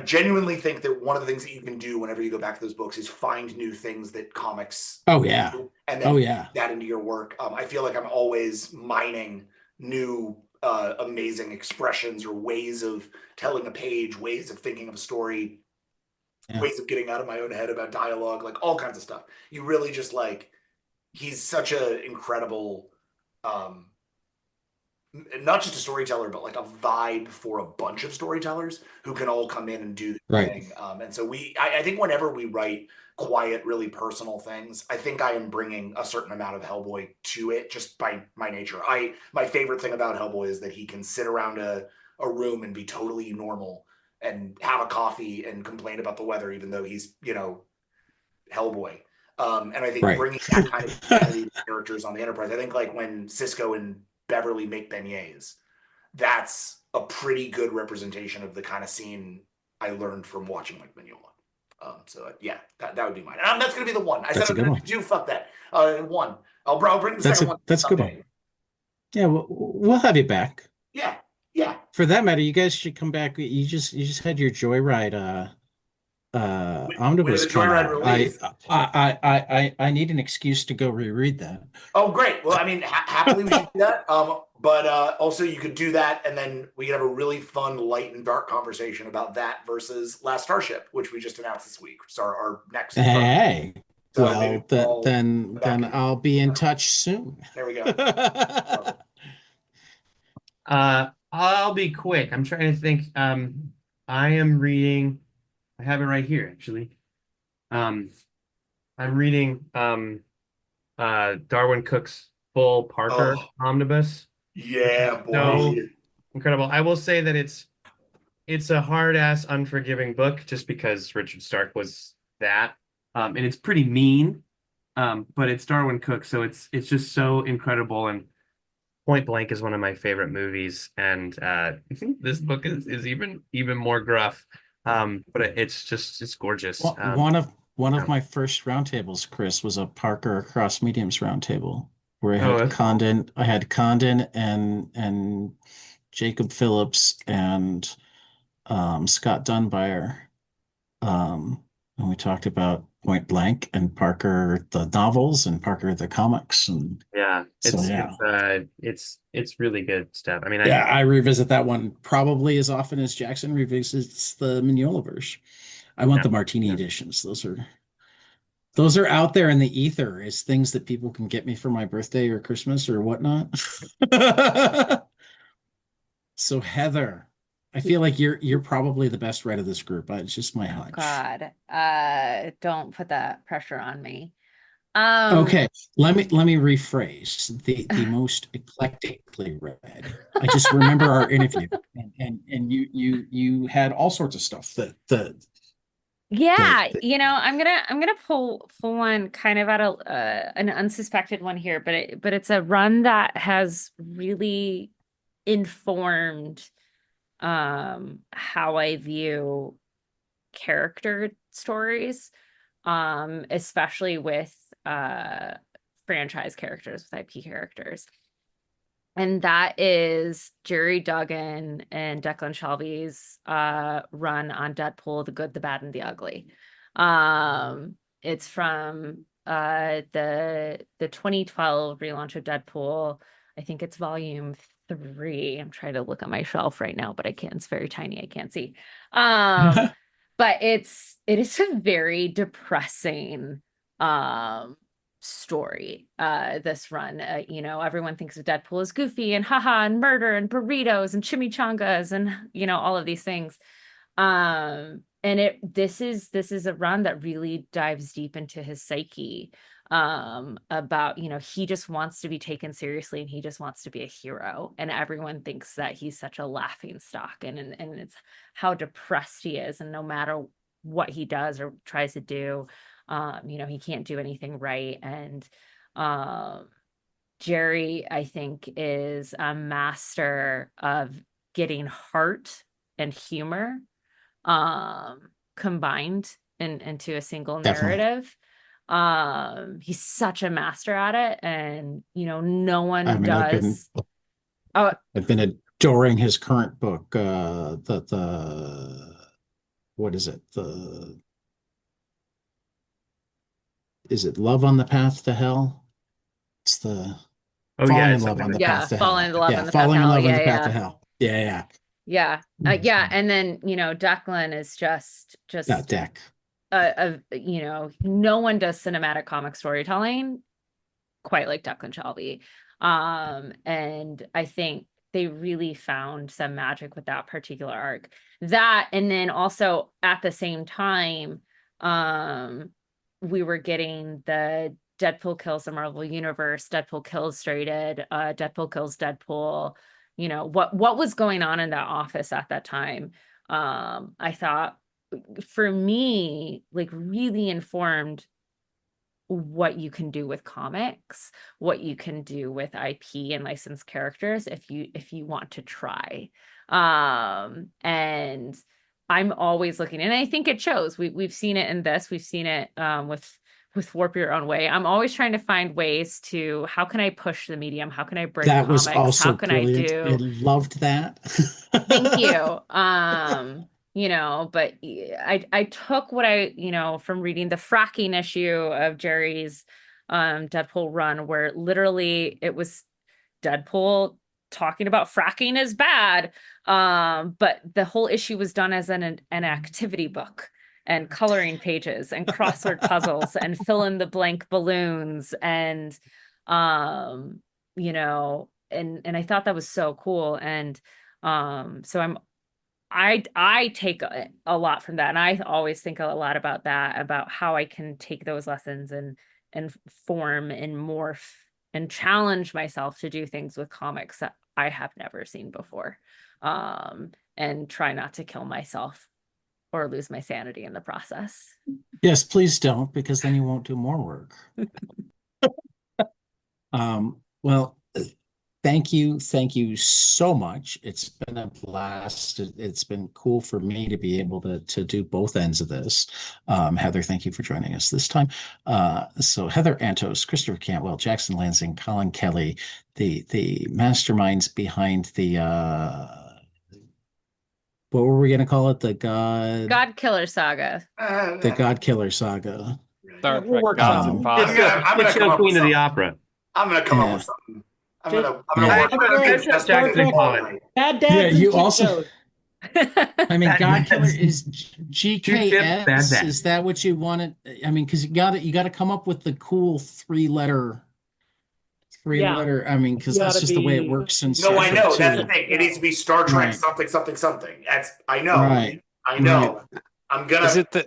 genuinely think that one of the things that you can do whenever you go back to those books is find new things that comics Oh yeah. do, and Oh then yeah. put that into your work. I feel like I'm always mining new amazing expressions or ways of telling a page, ways of thinking of a story, Yeah. ways of getting out of my own head about dialogue, like all kinds of stuff. You really just like he's such an incredible um not just a storyteller, but like a vibe for a bunch of storytellers who can all come in and do the Right. thing. And so I think whenever we write quiet, really personal things, I think I am bringing a certain amount of Hellboy to it just by my nature. My favorite thing about Hellboy is that he can sit around a room and be totally normal and have a coffee and complain about the weather, even though he's, Hellboy. And I think Right. bringing that kind of identity to characters on the Enterprise, I think like when Cisco and Beverly make beignets, that's a pretty good representation of the kind of scene I learned from watching Mike Mignola. Yeah, that would be mine. And that's gonna be the one. I said That's a I'm good gonna one. do fuck that. One. I'll bring the second one. That's a good someday. one. Yeah, we'll have you back. Yeah, yeah. For that matter, you guys should come back. You just had your Joyride omnibus the come Joyride out. release. I need an excuse to go reread that. Oh, great. Well, I mean, happily we should do that. But also you could do that, and then we could have a really fun, light and dark conversation about that versus Last Starship, which we just announced this week. So our next. Hey, So well, then I'll be in touch soon. There we go. I'll be quick. I'm trying to think. I am reading. I have it right here, actually. I'm reading Darwin Cook's full Parker omnibus. Yeah, boy. So incredible. I will say that it's a hard-ass, unforgiving book just because Richard Stark was that. And it's pretty mean. But it's Darwin Cook, so it's just so incredible. And Point Blank is one of my favorite movies, and I think this book is even more gruff. But it's gorgeous. One of my first roundtables, Chris, was a Parker Across Mediums roundtable where I had Condon and Jacob Phillips and Scott Dunbar. And we talked about Point Blank and Parker the novels and Parker the comics, and it's really good stuff. I mean, I revisit that one probably as often as Jackson revisits the Mignolaverse. I want the Martini editions. Those are out there in the ether as things that people can get me for my birthday or Christmas or whatnot. So Heather, I feel like you're probably the best read of this group. It's just my hunch. God, don't put that pressure on me. Okay, let me rephrase the most eclectically read. I just remember our interview, and you had all sorts of stuff that I'm gonna pull one kind of out an unsuspected one here, but it's a run that has really informed how I view character stories, especially with franchise characters, with IP characters. And that is Jerry Duggan and Declan Shalvey's run on Deadpool, The Good, the Bad, and the Ugly. It's from the 2012 relaunch of Deadpool. I think it's volume 3. I'm trying to look at my shelf right now, but I can't. It's very tiny. I can't see. But it is a very depressing story. This run, you know, everyone thinks of Deadpool as goofy and haha and murder and burritos and chimichangas and, you know, all of these things. And this is a run that really dives deep into his psyche, about, you know, he just wants to be taken seriously and he just wants to be a hero, and everyone thinks that he's such a laughing stock, and it's how depressed he is, and no matter what he does or tries to do, you know, he can't do anything right. And Jerry, I think, is a master of getting heart and humor combined into a single Definitely. narrative. He's such a master at it, and you know, no one I mean, does. Oh, I've been adoring his current book. What is it? Is it Love on the Path to Hell? It's the Oh Falling yeah, in it's Love on the yeah, Path to falling Hell. in love Yeah, on the path to Falling in hell. Love on Yeah, the Path to yeah, Hell. Yeah, yeah. Yeah, and then, you know, Declan is just yeah. Deck. you know, no one does cinematic comic storytelling quite like Declan Shelby. And I think they really found some magic with that particular arc. That, and then also at the same time, we were getting the Deadpool kills the Marvel Universe, Deadpool kills Illustrated, Deadpool kills Deadpool. You know, what was going on in that office at that time? I thought, for me, like, really informed what you can do with comics, what you can do with IP and licensed characters if you want to try. And I'm always looking, and I think it shows. We've seen it in this, we've seen it with Warp Your Own Way. I'm always trying to find ways to, how can I push the medium? How can I break That was comics? How also can I brilliant. I do? loved that. Thank you. You know, but I took what I, you know, from reading the fracking issue of Jerry's Deadpool run, where literally it was Deadpool talking about fracking is bad. But the whole issue was done as an activity book, and coloring pages and crossword puzzles and fill in the blank balloons, and you know, and I thought that was so cool. And so I take a lot from that, and I always think a lot about that, about how I can take those lessons and form and morph and challenge myself to do things with comics that I have never seen before, and try not to kill myself or lose my sanity in the process. Yes, please don't, because then you won't do more work. Well, thank you so much. It's been a blast. It's been cool for me to be able to do both ends of this. Heather, thank you for joining us this time. So Heather Antos, Christopher Cantwell, Jackson Lanzing, Collin Kelly, the masterminds behind the what were we gonna call it? The God Killer Saga. the God Killer Saga. Star we'll Trek work Gods on and it. Fathers. I'm gonna Shit come show up with Queen of the something. Opera. I'm gonna come up Yeah. with something. I'm Just- gonna Yeah. work on Great. it. Star Trek. Collin. Bad Yeah, dads and you shit also- shows. I mean, Bad God Killer dads. is Two ships, bad GKS. dads. Is that what you wanted? I mean, because you got to come up with the cool three-letter. I mean, because that's Gotta just the way it be- works in No, Star I Trek know. That's too. the thing. It needs to be Star Trek Right. something, something, something. I know. Right. I know. I'm gonna. Is it is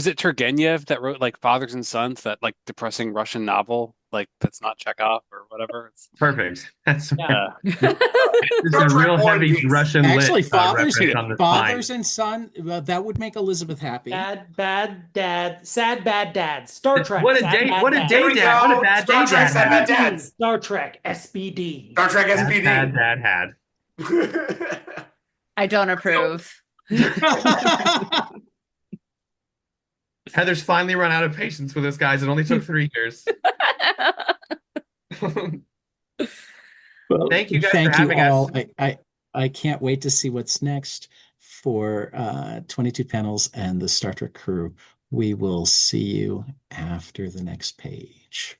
it Turgenev that wrote like Fathers and Sons, that like depressing Russian novel, like that's not Chekhov or whatever? Perfect. That's Yeah. There's Star a Trek real War and heavy Peace. Russian Actually, lit fathers, reference on the fathers spine. and son. That would make Elizabeth happy. Bad dad, sad bad dads. Star Trek. What a sad day! bad What a dads. day, There we Dad! What a go. bad Star day, Trek Dad Sad Bad had. Dads. Star Trek SPD. Star Trek Bad SPD. Dad had. I don't approve. Heather's finally run out of patience with this, guys. It only took 3 years. Well, Thank you guys thank for you having all. us. I can't wait to see what's next for 22 panels and the Star Trek crew. We will see you after the next page.